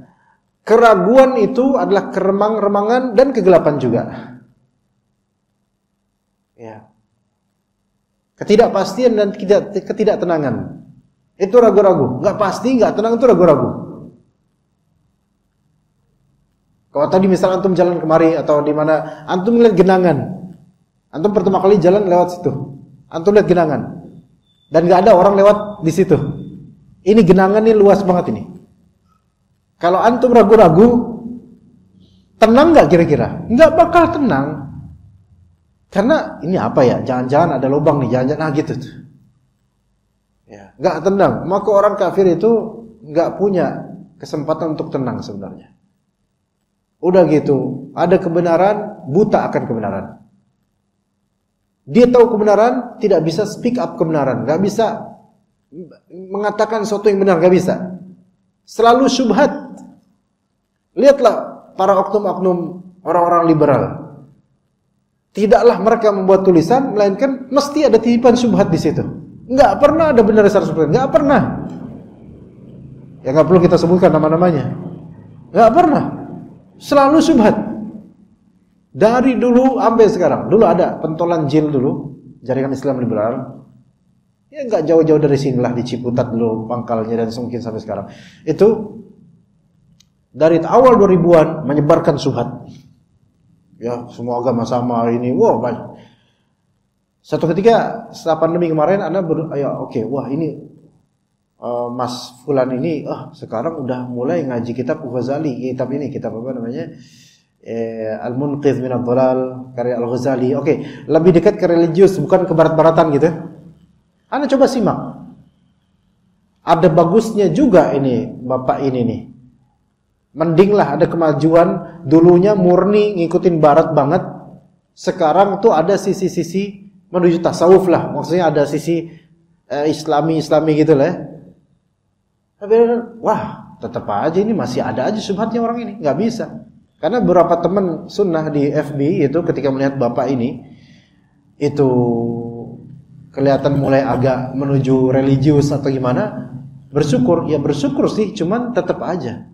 Keraguan itu adalah keremang-remangan dan kegelapan juga. Ya. Ketidakpastian dan ketidaktenangan. Itu ragu-ragu. Enggak pasti, enggak tenang, itu ragu-ragu. Kalau tadi misal antum jalan kemari atau di mana antum melihat genangan. Antum pertama kali jalan lewat situ. Antum lihat genangan. Dan enggak ada orang lewat di situ. Ini genangan ini luas banget ini. Kalau antum ragu-ragu, tenang nggak kira-kira? Nggak bakal tenang. Karena ini apa ya? Jangan-jangan ada lubang nih, jangan-jangan gitu tuh. Ya, nggak tenang. Maka orang kafir itu nggak punya kesempatan untuk tenang sebenarnya. Udah gitu, ada kebenaran, buta akan kebenaran. Dia tahu kebenaran, tidak bisa speak up kebenaran, nggak bisa mengatakan sesuatu yang benar, nggak bisa. Selalu syubhat. Lihatlah para oknum-oknum orang-orang liberal. Tidaklah mereka membuat tulisan, melainkan mesti ada titipan syubhat di situ. Enggak pernah ada benar 100%, enggak pernah. Ya enggak perlu kita sebutkan nama-namanya. Enggak pernah. Selalu syubhat. Dari dulu sampai sekarang. Dulu ada pentolan jil dulu, jaringan Islam liberal. Ya enggak jauh-jauh dari sinilah, di Ciputat dulu pangkalnya dan mungkin sampai sekarang. Itu dari awal 2000-an menyebarkan syubhat. Ya, semua agama sama ini. Wah, banyak. Satu ketika setelah pandemi kemarin wah ini Mas Fulan ini sekarang udah mulai ngaji kitab Ghazali, kitab apa namanya? Al-Munqidh min ad-Dhalal karya Al-Ghazali. Lebih dekat ke religius, bukan ke barat-baratan gitu. Anda coba simak. Ada bagusnya juga ini Bapak ini nih. Mendinglah ada kemajuan, dulunya murni ngikutin barat banget. Sekarang tuh ada sisi-sisi menuju tasawuf lah. Maksudnya ada sisi islami gitu lah. Tapi wah, tetap aja ini masih ada aja syubhatnya orang ini, nggak bisa. Karena beberapa teman sunnah di FB itu ketika melihat Bapak ini itu kelihatan mulai agak menuju religius atau gimana, bersyukur sih, cuman tetap aja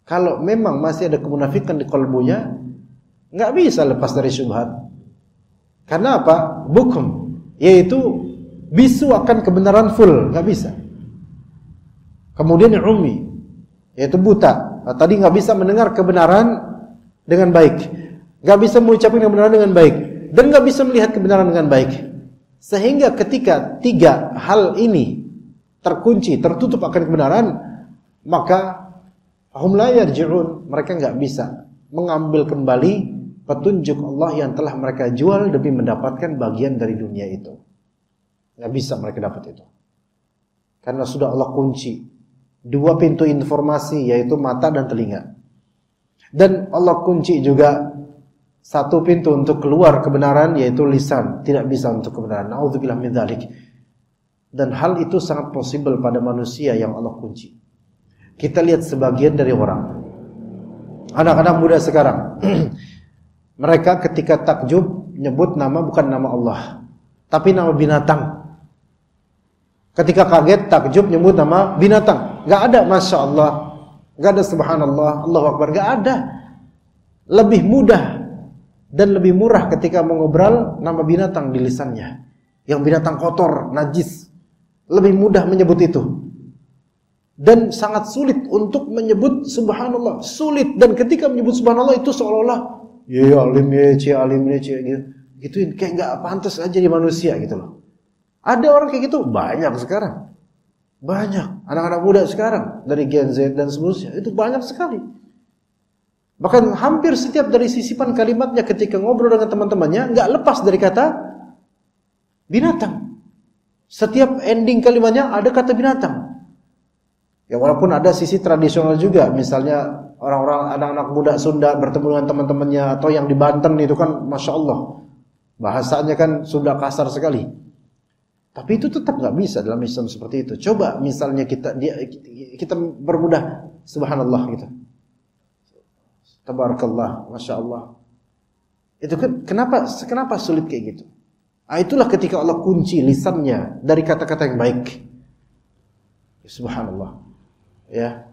kalau memang masih ada kemunafikan di kalbunya, nggak bisa lepas dari syubhat. Karena apa? Bukum, yaitu bisu akan kebenaran full, nggak bisa. Kemudian ummi, yaitu buta. Tadi nggak bisa mendengar kebenaran dengan baik, nggak bisa mengucapkan kebenaran dengan baik, dan nggak bisa melihat kebenaran dengan baik. Sehingga ketika tiga hal ini terkunci, tertutup akan kebenaran, maka hum la yarji'un, mereka enggak bisa mengambil kembali petunjuk Allah yang telah mereka jual demi mendapatkan bagian dari dunia itu. Enggak bisa mereka dapat itu. Karena sudah Allah kunci dua pintu informasi, yaitu mata dan telinga. Dan Allah kunci juga satu pintu untuk keluar kebenaran, yaitu lisan, tidak bisa untuk kebenaran. Nauzubillah min dzalik. Dan hal itu sangat possible pada manusia yang Allah kunci. Kita lihat sebagian dari orang, anak-anak muda sekarang, mereka ketika takjub nyebut nama bukan nama Allah, tapi nama binatang. Ketika kaget takjub nyebut nama binatang. Gak ada Masya Allah, gak ada Subhanallah, Allahu Akbar, gak ada. Lebih mudah dan lebih murah ketika mengobrol nama binatang di lisannya, yang binatang kotor, najis. Lebih mudah menyebut itu. Dan sangat sulit untuk menyebut Subhanallah, sulit. Dan ketika menyebut Subhanallah itu seolah-olah ya alim gitu. Gituin kayak enggak pantas aja di manusia gitu loh. Ada orang kayak gitu banyak sekarang. Banyak anak-anak muda sekarang dari Gen Z dan seterusnya, itu banyak sekali. Bahkan hampir setiap dari sisipan kalimatnya ketika ngobrol dengan teman-temannya enggak lepas dari kata binatang. Setiap ending kalimatnya ada kata binatang. Ya walaupun ada sisi tradisional juga, misalnya orang-orang anak-anak muda Sunda bertemu dengan teman-temannya, atau yang di Banten itu kan Masya Allah bahasanya kan Sunda kasar sekali. Tapi itu tetap nggak bisa dalam Islam seperti itu. Coba misalnya kita bermudah Subhanallah gitu, Tabarakallah, Masya Allah. Itu kan kenapa sulit kayak gitu? Itulah ketika Allah kunci lisannya dari kata-kata yang baik. Subhanallah. Ya.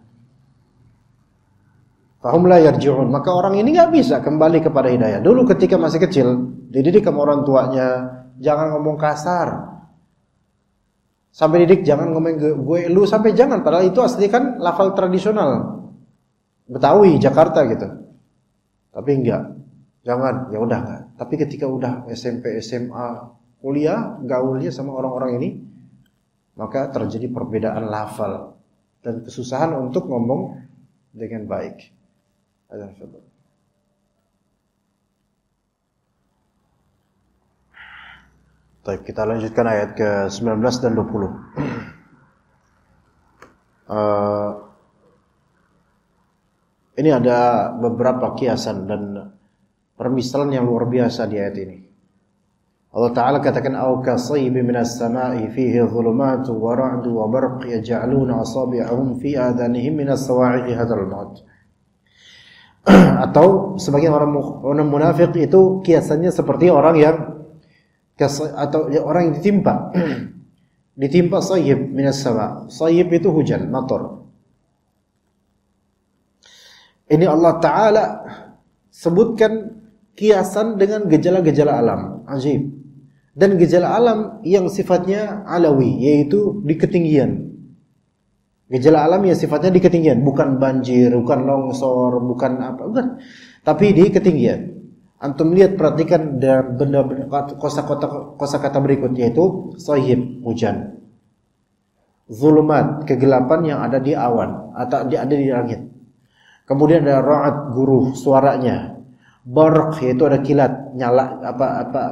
Fahum la yarji'un. Maka orang ini nggak bisa kembali kepada hidayah. Dulu ketika masih kecil, dididik sama orang tuanya, jangan ngomong kasar. Sampai didik jangan ngomong gue lu, sampai jangan, padahal itu asli kan lafal tradisional Betawi, Jakarta gitu. Tapi enggak. Jangan, ya udah enggak. Tapi ketika udah SMP, SMA, kuliah, gaulnya sama orang-orang ini, maka terjadi perbedaan lafal dan kesusahan untuk ngomong dengan baik. Baik, kita lanjutkan ayat ke-19 dan 20. Ini ada beberapa kiasan dan permisalan yang luar biasa di ayat ini. Allah Ta'ala katakan, "Au kasaybin minas sama'i fihi dhulumatu wa ra'du wa barq yaj'aluna asabi'ahum fi adanihim minas sawa'iqi hadzal maut." Atau sebagian orang munafik itu kiasannya seperti orang yang orang yang ditimpa sayyib minas sama. Sayyib itu hujan, mator. Ini Allah Ta'ala sebutkan kiasan dengan gejala-gejala alam. Ajib. Dan gejala alam yang sifatnya alawi, yaitu di ketinggian. Gejala alam yang sifatnya di ketinggian, bukan banjir, bukan longsor, bukan apa, bukan. Tapi di ketinggian. Antum lihat, perhatikan benda kosakata berikut, yaitu sayyib, hujan. Zulumat, kegelapan yang ada di awan atau ada di langit. Kemudian ada ra'ad, guruh suaranya. Barq, yaitu ada kilat, nyala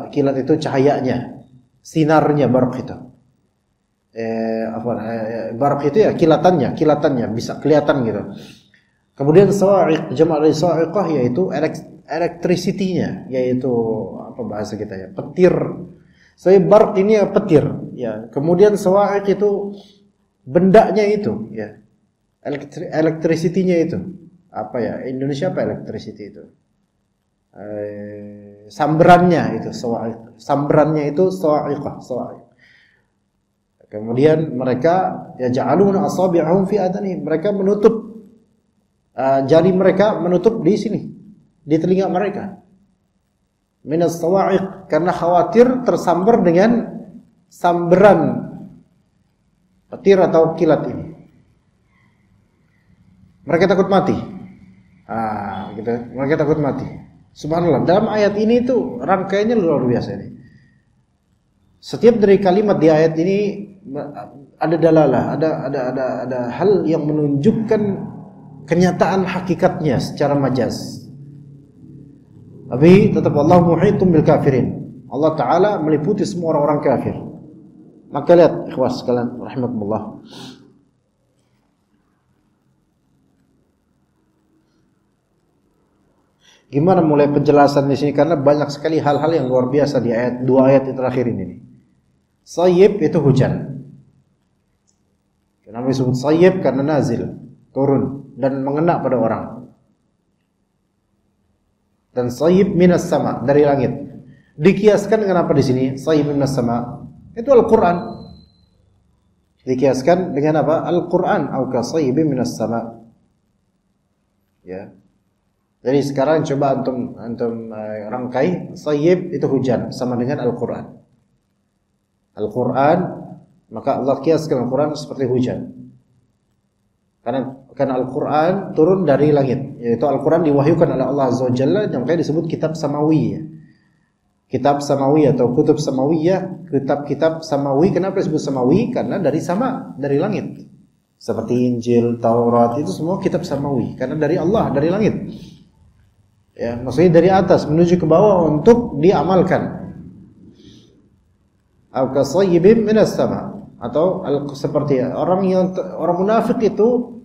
kilat itu cahayanya, sinarnya barq itu. Barq itu ya kilatannya bisa kelihatan gitu. Kemudian sawa'iq, jama' dari sawa'iqah, yaitu electricity-nya, yaitu apa bahasa kita ya, petir. Saya barq ini ya petir ya. Kemudian sawa'iq itu bendanya itu ya. Electricity-nya itu apa ya? Indonesia apa electricity itu? Samberannya itu sawa'iq. Samberannya itu sawa'iqah, sawa'iq. Kemudian mereka ya ja'aluna asabi'ahum fi adani, mereka menutup jari mereka, menutup di sini, di telinga mereka. Minas sawa'iq, karena khawatir tersambar dengan samberan petir atau kilat ini. Mereka takut mati. Gitu. Mereka takut mati. Subhanallah, dalam ayat ini tuh rangkaiannya luar biasa ini. Setiap dari kalimat di ayat ini ada dalalah, ada hal yang menunjukkan kenyataan hakikatnya secara majaz. Tapi tetap Allah muhitum bil kafirin. Allah Ta'ala meliputi semua orang-orang kafir. Maka lihat ikhwas sekalian rahimakumullah. Gimana mulai penjelasan di sini, karena banyak sekali hal-hal yang luar biasa di dua ayat yang terakhir ini. Sayyib itu hujan. Kenapa disebut sayyib? Karena nazil, turun dan mengena pada orang. Dan sayyib minas sama, dari langit. Dikiaskan dengan apa di sini? Sayyib minas sama. Itu Al-Qur'an. Dikiaskan dengan apa? Al-Qur'an. Au ka sayyibin minas sama. Ya. Jadi sekarang coba antum rangkai, sayyib itu hujan sama dengan Al-Qur'an. Al-Qur'an, maka Allah kiaskan Al-Qur'an seperti hujan. Karena Al-Qur'an turun dari langit, yaitu Al-Qur'an diwahyukan oleh Allah Azza wa Jalla, yang makanya disebut kitab samawi. Kitab samawi atau kutub samawiyah, kitab-kitab samawi. Kenapa disebut samawi? Karena dari sama, dari langit. Seperti Injil, Taurat, itu semua kitab samawi karena dari Allah, dari langit. Ya, maksudnya dari atas menuju ke bawah untuk diamalkan. Au kasayyibin minas sama, atau seperti orang munafik itu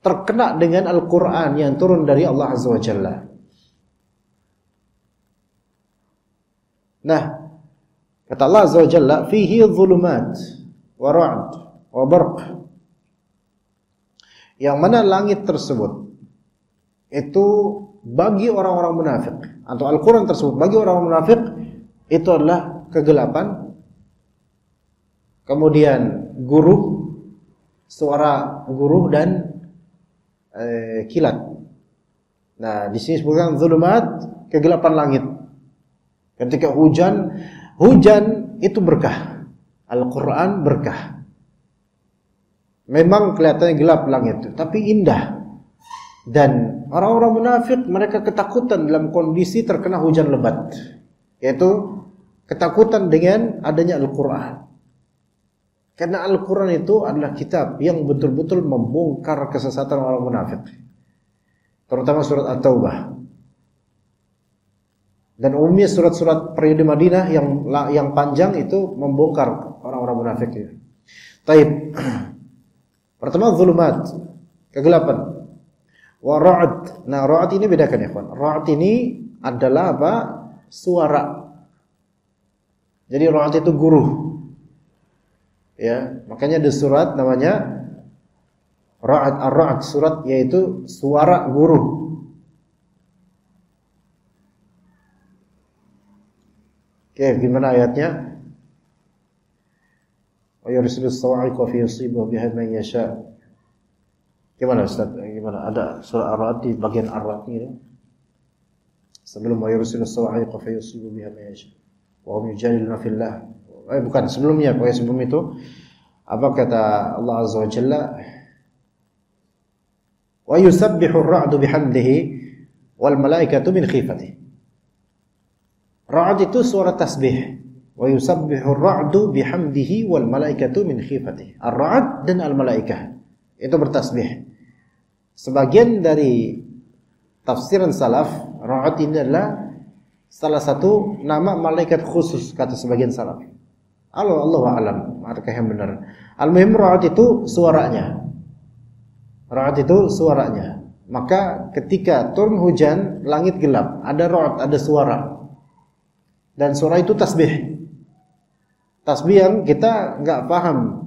terkena dengan Al-Qur'an yang turun dari Allah Azza wa Jalla. Nah, kata Allah Azza wa Jalla, fihi dhulumat wa ra'd wa barq. Yang mana langit tersebut itu bagi orang-orang munafik, atau Al-Quran tersebut bagi orang munafik itu adalah kegelapan, kemudian suara guruh dan kilat. Nah, di sini disebutkan zulumat, kegelapan langit. Ketika hujan itu berkah. Al-Quran berkah. Memang kelihatannya gelap langit itu, tapi indah. Dan orang-orang munafik mereka ketakutan dalam kondisi terkena hujan lebat, yaitu ketakutan dengan adanya Al-Quran. Karena Al-Quran itu adalah kitab yang betul-betul membongkar kesesatan orang munafik, terutama surat At-Taubah. Dan umumnya surat-surat periode Madinah yang panjang itu membongkar orang-orang munafik itu. Taib. Pertama zulumat, kegelapan. Wa ra'd. Nah, ra'd ini bedakan ya, kawan. Ra'd ini adalah apa? Suara. Jadi ra'd itu guruh. Ya, makanya ada surat namanya Ra'd, ar-Ra'd, surat yaitu suara guruh. Oke, gimana ayatnya? Wa yursilus sawa'iqa fi yusibu biha man yasha. Gimana Ustaz? Gimana? Ada surah Ar-Ra'd di bagian Ar-Ra'd ini. Sebelum wa yursilus sawa'iqa fi yusibu biha man yasha. Wa hum yujadiluna fillah. Bukan sebelumnya, pokoknya sebelum itu apa kata Allah Azza wa Jalla? Wa yusabbihu ar-ra'du bihamdihi wal malaikatu min khifatihi. Ra'd itu suara tasbih. Wa yusabbihu ar-ra'du bihamdihi wal malaikatu min khifatihi. Ar-ra'd dan al-malaikah itu bertasbih. Sebagian dari tafsiran salaf, ra'd ini adalah salah satu nama malaikat khusus kata sebagian salaf. Allahu a'lam, adakah yang benar. Al-muhim ra'd itu suaranya. Ra'd itu suaranya. Maka ketika turun hujan, langit gelap, ada ra'd, ada suara. Dan suara itu tasbih. Tasbih yang kita enggak paham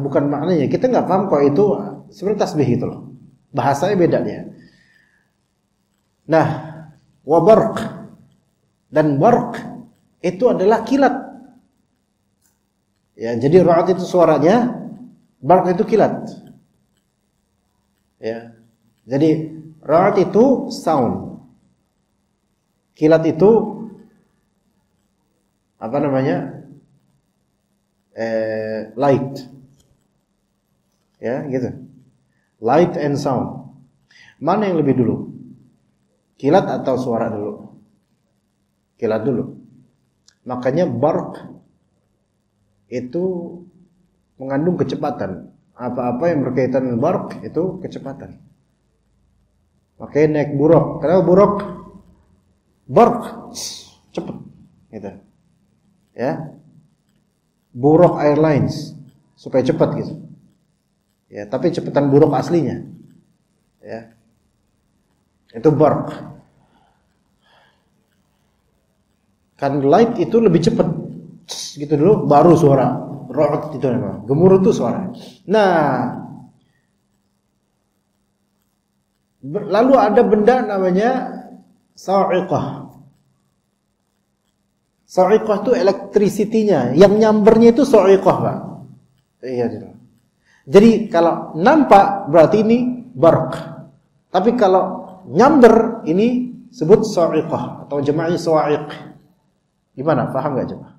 bukan maknanya. Kita enggak paham kok itu sebenarnya tasbih itu loh. Bahasanya beda dia. Nah, wa barq. Dan barq itu adalah kilat. Ya, jadi ra'd itu suaranya, barq itu kilat. Ya. Jadi ra'd itu sound. Kilat itu apa namanya? Light. Ya, gitu. Light and sound. Mana yang lebih dulu? Kilat atau suara dulu? Kilat dulu. Makanya barq itu mengandung kecepatan. Apa-apa yang berkaitan dengan barq itu kecepatan. Makanya naik buruk. Kenapa buruk? Barq cepat gitu. Ya. Buruk Airlines supaya cepat gitu. Ya, tapi cepatan buruk aslinya. Ya. Itu barq. Kan light itu lebih cepat. Gitu dulu baru suara ra'd itu namanya. Gemuruh itu suara. Nah, lalu ada benda namanya sa'iqah. Sa'iqah itu electricity-nya, yang nyambernya itu sa'iqah, Pak. Iya, gitu. Jadi kalau nampak berarti ini barq. Tapi kalau nyamber ini sebut sa'iqah atau jemaahnya sa'iq. Gimana? Paham enggak jemaah?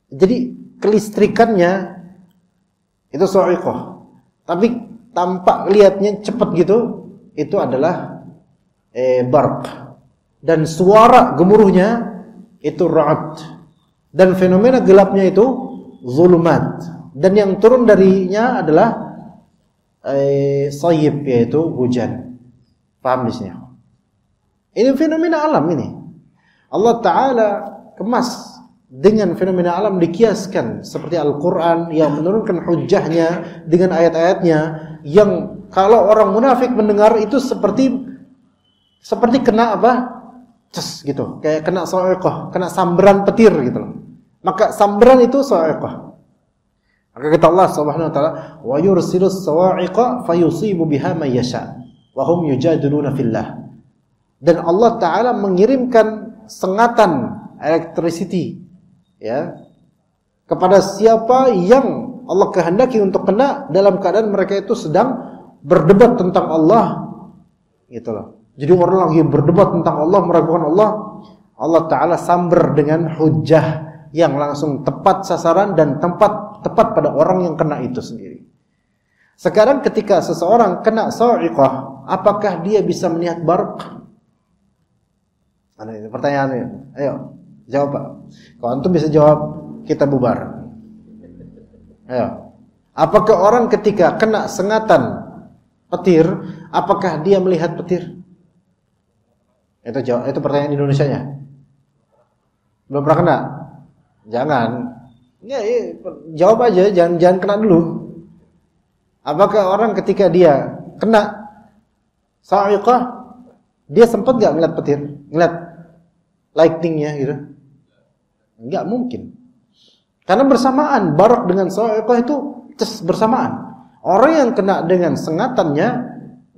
Jadi kelistrikannya itu sa'iqah. Tapi tampak lihatnya cepat gitu, itu adalah barq. Dan suara gemuruhnya itu ra'd. Dan fenomena gelapnya itu zulumat. Dan yang turun darinya adalah sayyib, yaitu hujan. Paham di sini? Ini fenomena alam ini. Allah Ta'ala kemas dengan fenomena alam dikiaskan seperti Al-Quran yang menurunkan hujjahnya dengan ayat-ayatnya yang kalau orang munafik mendengar itu seperti kena apa? Ces gitu, kayak kena sa'iqah, kena sambaran petir gitu loh. Maka sambaran itu sa'iqah. Maka kata Allah Subhanahu wa taala, "Wa yursilus sawa'iqa fayusibu biha may yasha wa hum yujadiluna fillah." Dan Allah taala mengirimkan sengatan electricity ya kepada siapa yang Allah kehendaki untuk kena dalam keadaan mereka itu sedang berdebat tentang Allah gitu loh. Jadi orang lagi berdebat tentang Allah, meragukan Allah, Allah taala sambar dengan hujjah yang langsung tepat sasaran dan tepat pada orang yang kena itu sendiri. Sekarang ketika seseorang kena sa'iqah, apakah dia bisa melihat barq? Ada itu pertanyaannya. Ayo jawab Pak. Kalau antum bisa jawab, kita bubar. Ayo. Apakah orang ketika kena sengatan petir, apakah dia melihat petir? Itu pertanyaan Indonesianya. Belum pernah kena? Jangan. Ya, jawab aja, jangan kena dulu. Apakah orang ketika dia kena sa'iqah, dia sempat enggak ngeliat petir? Ngeliat lightning-nya gitu? Enggak mungkin. Karena bersamaan, barak dengan sa'iqah itu bersamaan. Orang yang kena dengan sengatannya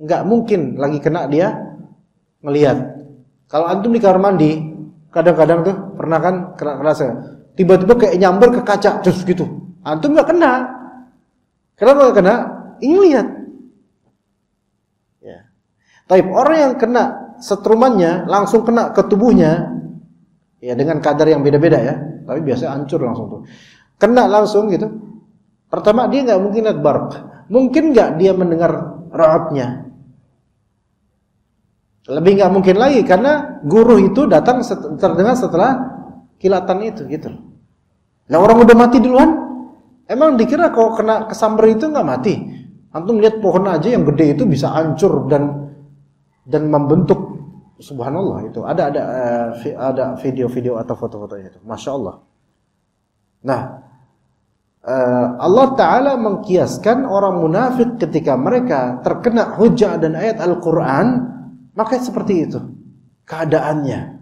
enggak mungkin lagi kena dia ngelihat. Kalau antum di kamar mandi, kadang-kadang tuh pernah kan kerasa tiba-tiba kayak nyamber ke kaca terus gitu. Antum enggak kena. Kenapa enggak kena? Ingin lihat. Ya. Tapi orang yang kena setrumannya langsung kena ke tubuhnya, ya dengan kadar yang beda-beda ya. Tapi biasanya hancur langsung tuh. Kena langsung gitu. Pertama dia enggak mungkin lihat barq. Mungkin enggak dia mendengar ra'atnya. Lebih enggak mungkin lagi karena guru itu datang terdengar setelah kilatan itu gitu. Nah orang udah mati duluan, emang dikira kalau kena kesambar itu enggak mati? Antum lihat pohon aja yang gede itu bisa hancur dan membentuk. Subhanallah itu. Ada video-video atau foto-fotonya itu. Masya Allah. Nah, Allah Ta'ala mengkiaskan orang munafik ketika mereka terkena hujah dan ayat Al-Quran, maka seperti itu keadaannya,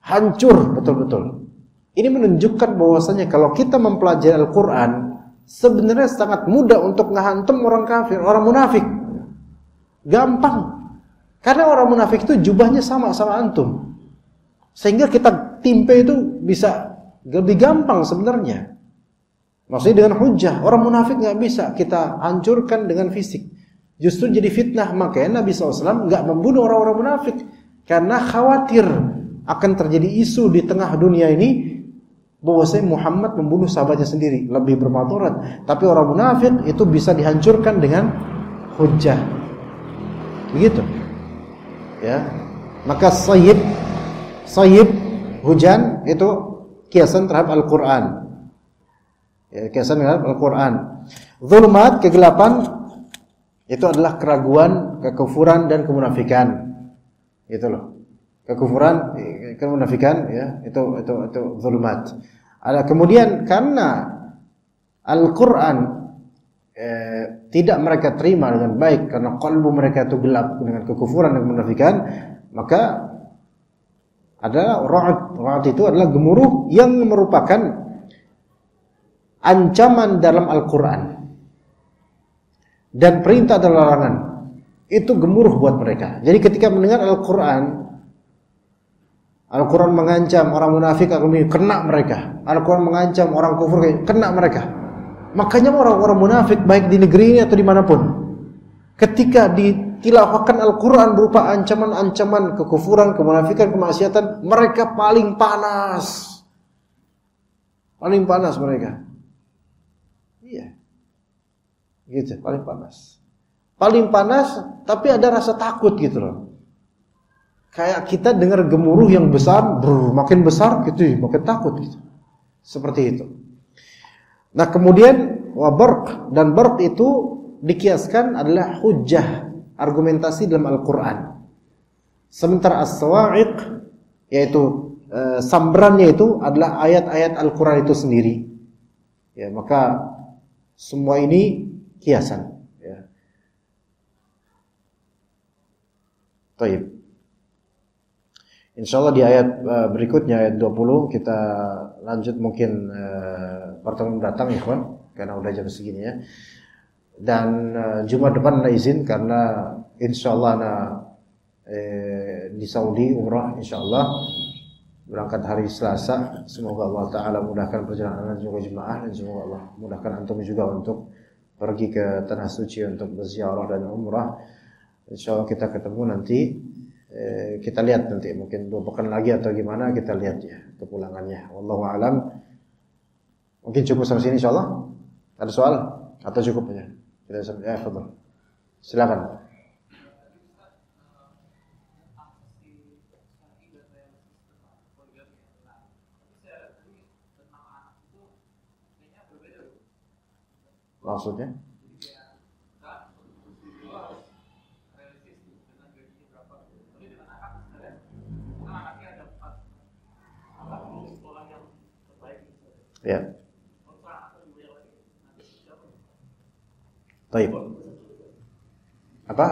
hancur betul-betul. Ini menunjukkan bahwasanya kalau kita mempelajari Al-Quran, sebenarnya sangat mudah untuk ngehantam orang kafir, orang munafik. Gampang. Karena orang munafik itu jubahnya sama antum. Sehingga kita timpe itu bisa lebih gampang sebenarnya. Maksudnya dengan hujah. Orang munafik gak bisa kita hancurkan dengan fisik. Justru jadi fitnah. Makanya Nabi SAW gak membunuh orang-orang munafik. Karena khawatir akan terjadi isu di tengah dunia ini bahwasanya Muhammad membunuh sahabatnya sendiri. Lebih bermadarat. Tapi orang munafik itu bisa dihancurkan dengan hujah. Begitu. Ya, maka sayyib hujan itu kiasan terhadap Al-Quran. Ya, kiasan terhadap Al-Quran. Zulumat, kegelapan, itu adalah keraguan, kekufuran dan kemunafikan. Itu loh. Kekufuran, kemunafikan, ya, itu zulumat. Ada kemudian karena Al-Quran tidak mereka terima dengan baik karena kalbu mereka itu gelap dengan kekufuran dan kemunafikan, maka ada ra'd itu adalah gemuruh yang merupakan ancaman dalam Al-Quran dan perintah dan larangan. Itu gemuruh buat mereka. Jadi ketika mendengar Al-Quran mengancam orang munafik akan kena mereka. Al-Quran mengancam orang kufur kena mereka. Makanya orang-orang munafik baik di negeri ini atau dimanapun, ketika ditilawahkan Al-Quran berupa ancaman-ancaman kekufuran, kemunafikan, kemaksiatan, mereka paling panas. Paling panas mereka. Iya. Gitu, paling panas. Paling panas, tapi ada rasa takut gitu loh. Kayak kita dengar gemuruh yang besar, makin besar gitu, makin takut gitu. Seperti itu. Nah kemudian barq, dan barq itu dikiaskan adalah hujjah, argumentasi dalam Al-Quran. Sementara as-sawa'iq yaitu samberannya itu adalah ayat-ayat Al-Quran itu sendiri. Ya, maka semua ini kiasan. Ya. Taib. Insyaallah di ayat berikutnya, ayat 20, kita lanjut mungkin pertemuan datang ya kawan, karena udah jam segini ya. Dan Jumat depan ana izin karena insyaallah ana di Saudi umrah insyaallah, berangkat hari Selasa. Semoga Allah Ta'ala mudahkan perjalanan juga jemaah, dan semoga Allah mudahkan antum juga untuk pergi ke Tanah Suci untuk berziarah dan umrah. InsyaAllah kita ketemu nanti, kita lihat nanti mungkin 2 pekan lagi atau gimana, kita lihat ya kepulangannya. Wallahu a'lam. Mungkin cukup sampai sini insyaallah. Ada soal atau cukup aja? Kita sampai fadhil. Silakan. Maksudnya? Ya. Baik. Apa?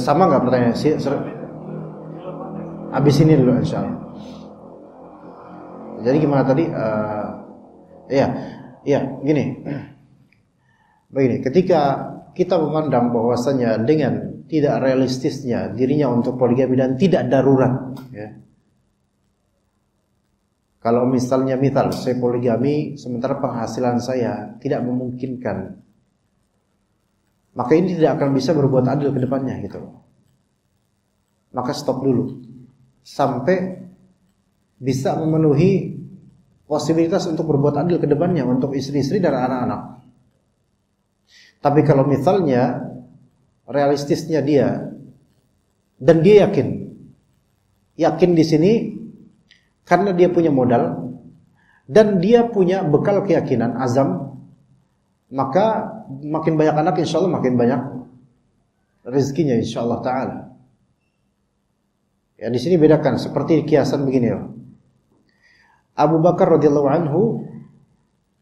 Sama nggak pertanyaan? Habis ini dulu insyaallah. Jadi gimana tadi? Iya, gini. Begini, ketika kita memandang bahwasanya dengan tidak realistisnya dirinya untuk poligami dan tidak darurat, ya. Kalau misalnya saya poligami sementara penghasilan saya tidak memungkinkan, maka ini tidak akan bisa berbuat adil ke depannya gitu. Maka stop dulu sampai bisa memenuhi posibilitas untuk berbuat adil ke depannya untuk istri-istri dan anak-anak. Tapi kalau misalnya realistisnya dia dan dia yakin di sini karena dia punya modal dan dia punya bekal keyakinan, azam, maka makin banyak anak insyaallah makin banyak rezekinya insyaallah taala. Ya, di sini bedakan seperti kiasan begini ya. Abu Bakar radhiyallahu anhu,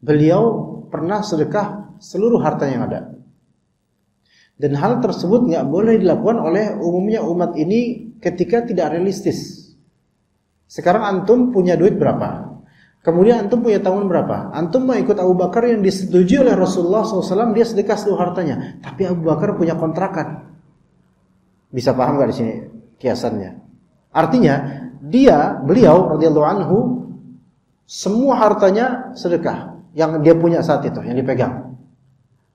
beliau pernah sedekah seluruh harta yang ada. Dan hal tersebut nggak boleh dilakukan oleh umumnya umat ini ketika tidak realistis. Sekarang antum punya duit berapa? Kemudian antum punya tanggungan berapa? Antum mau ikut Abu Bakar yang disetujui oleh Rasulullah SAW, dia sedekah seluruh hartanya. Tapi Abu Bakar punya kontrakan. Bisa paham nggak di sini kiasannya? Artinya beliau radhiyallahu anhu semua hartanya sedekah yang dia punya saat itu, yang dipegang.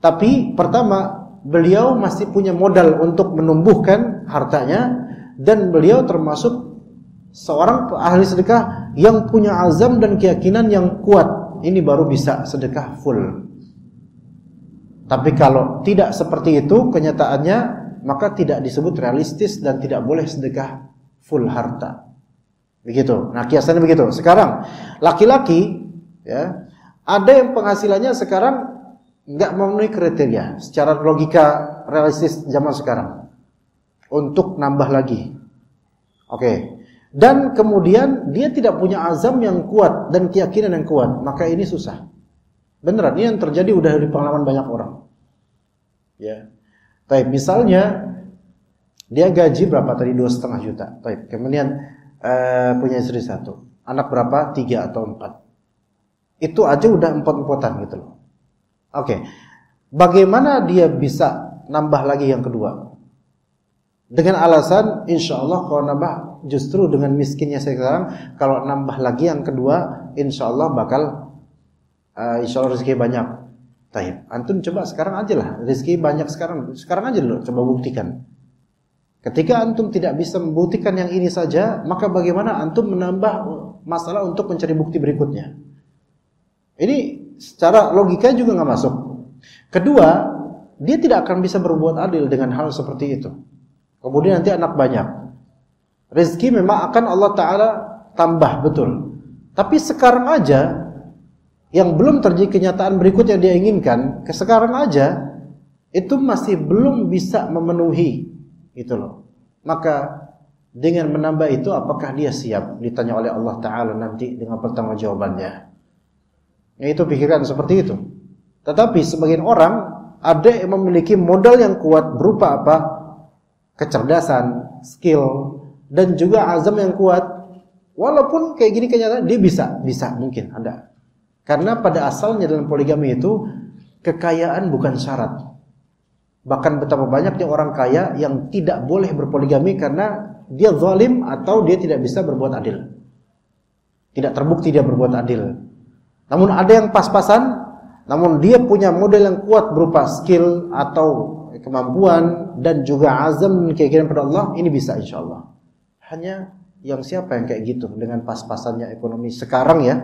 Tapi pertama, beliau masih punya modal untuk menumbuhkan hartanya, dan beliau termasuk seorang ahli sedekah yang punya azam dan keyakinan yang kuat. Ini baru bisa sedekah full. Tapi kalau tidak seperti itu kenyataannya, maka tidak disebut realistis dan tidak boleh sedekah full harta. Begitu. Nah, kiasannya begitu. Sekarang laki-laki ya, ada yang penghasilannya sekarang nggak memenuhi kriteria secara logika realistis zaman sekarang untuk nambah lagi. Oke. Dan kemudian dia tidak punya azam yang kuat dan keyakinan yang kuat, maka ini susah. Beneran, ini yang terjadi udah di pengalaman banyak orang. Ya. Baik, misalnya dia gaji berapa tadi, 2,5 juta. Baik, kemudian punya istri 1, anak berapa, 3 atau 4. Itu aja udah empot-empotan gitu loh. Oke, bagaimana dia bisa nambah lagi yang kedua? Dengan alasan insya Allah kalau nambah, justru dengan miskinnya saya sekarang, kalau nambah lagi yang kedua, insya Allah bakal insya Allah rezeki banyak. Taib, antum coba sekarang aja lah, rezeki banyak sekarang aja dulu, coba buktikan. Ketika antum tidak bisa membuktikan yang ini saja, maka bagaimana antum menambah masalah untuk mencari bukti berikutnya? Ini secara logika juga nggak masuk. Kedua, dia tidak akan bisa berbuat adil dengan hal seperti itu. Kemudian nanti anak banyak, rezeki memang akan Allah Ta'ala tambah, betul. Tapi sekarang aja, yang belum terjadi kenyataan berikutnya dia inginkan, sekarang aja, itu masih belum bisa memenuhi. Gitu loh. Maka dengan menambah itu apakah dia siap ditanya oleh Allah Ta'ala nanti dengan pertanggungjawabannya. Ya, itu pikiran seperti itu. Tetapi sebagian orang ada yang memiliki modal yang kuat berupa apa? Kecerdasan, skill, dan juga azam yang kuat. Walaupun kayak gini kenyataan dia bisa mungkin ada. Karena pada asalnya dalam poligami itu kekayaan bukan syarat. Bahkan betapa banyaknya orang kaya yang tidak boleh berpoligami karena dia zalim atau dia tidak bisa berbuat adil. Tidak terbukti dia berbuat adil. Namun ada yang pas-pasan, namun dia punya modal yang kuat berupa skill atau kemampuan dan juga azam dan keinginan pada Allah, ini bisa insyaallah. Hanya yang siapa yang kayak gitu dengan pas-pasannya ekonomi sekarang ya.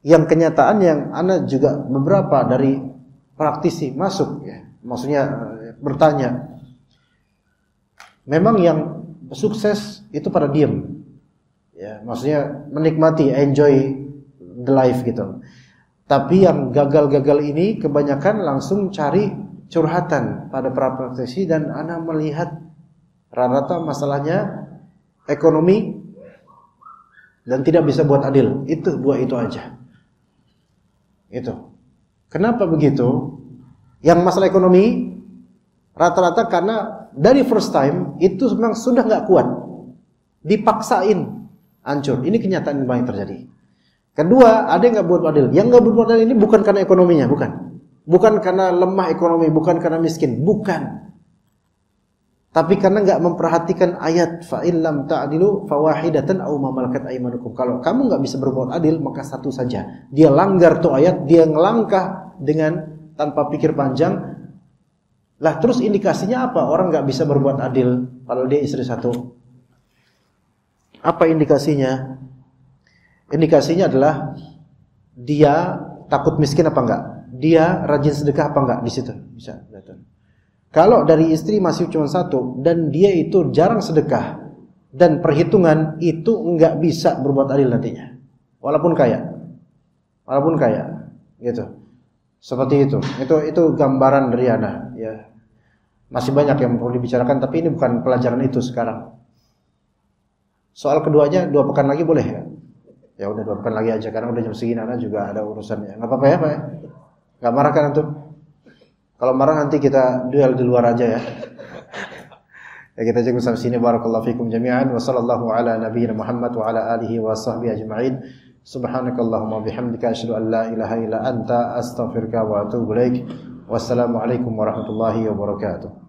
Yang kenyataan yang ana juga beberapa dari praktisi masuk ya. Maksudnya bertanya. Memang yang sukses itu pada diem. Ya, maksudnya menikmati, enjoy the life gitu. Tapi yang gagal-gagal ini kebanyakan langsung cari curhatan pada para praktisi dan ana melihat rata-rata masalahnya ekonomi dan tidak bisa buat adil. Itu dua itu aja. Itu. Kenapa begitu? Yang masalah ekonomi rata-rata karena dari first time itu memang sudah nggak kuat, dipaksain hancur. Ini kenyataan yang banyak terjadi. Kedua, ada yang nggak buat adil. Yang nggak buat adil ini bukan karena ekonominya, bukan karena lemah ekonomi, bukan karena miskin, bukan. Tapi karena nggak memperhatikan ayat fa in lam ta'dilu fawahidatan aw ma malakat aymanukum. Kalau kamu nggak bisa berbuat adil, maka satu saja. Dia langgar tuh ayat, dia ngelangkah dengan tanpa pikir panjang. Lah terus indikasinya apa? Orang nggak bisa berbuat adil padahal dia istri satu. Apa indikasinya? Indikasinya adalah dia takut miskin apa enggak? Dia rajin sedekah apa enggak? Di situ bisa kelihatan. Kalau dari istri masih cuma satu dan dia itu jarang sedekah dan perhitungan itu enggak bisa berbuat adil nantinya. Walaupun kaya, gitu. Seperti itu. Itu gambaran dari ana. Ya. Masih banyak yang perlu dibicarakan, tapi ini bukan pelajaran itu sekarang. Soal keduanya 2 pekan lagi boleh ya? Ya udah 2 pekan lagi aja, karena udah jam segini anak juga ada urusannya. Nggak apa-apa ya Pak ya? Nggak marah kan antum? Kalau marah nanti kita duel di luar aja ya. Ya kita cukup sampai sini. Barakallahu fikum jami'an. Wa sallallahu ala nabiyyina Muhammad wa ala alihi wa sahbihi ajma'in. Subhanakallahumma bihamdika asyhadu an la ilaha illa anta astaghfiruka wa atubu ilaik. Wassalamualaikum warahmatullahi wabarakatuh.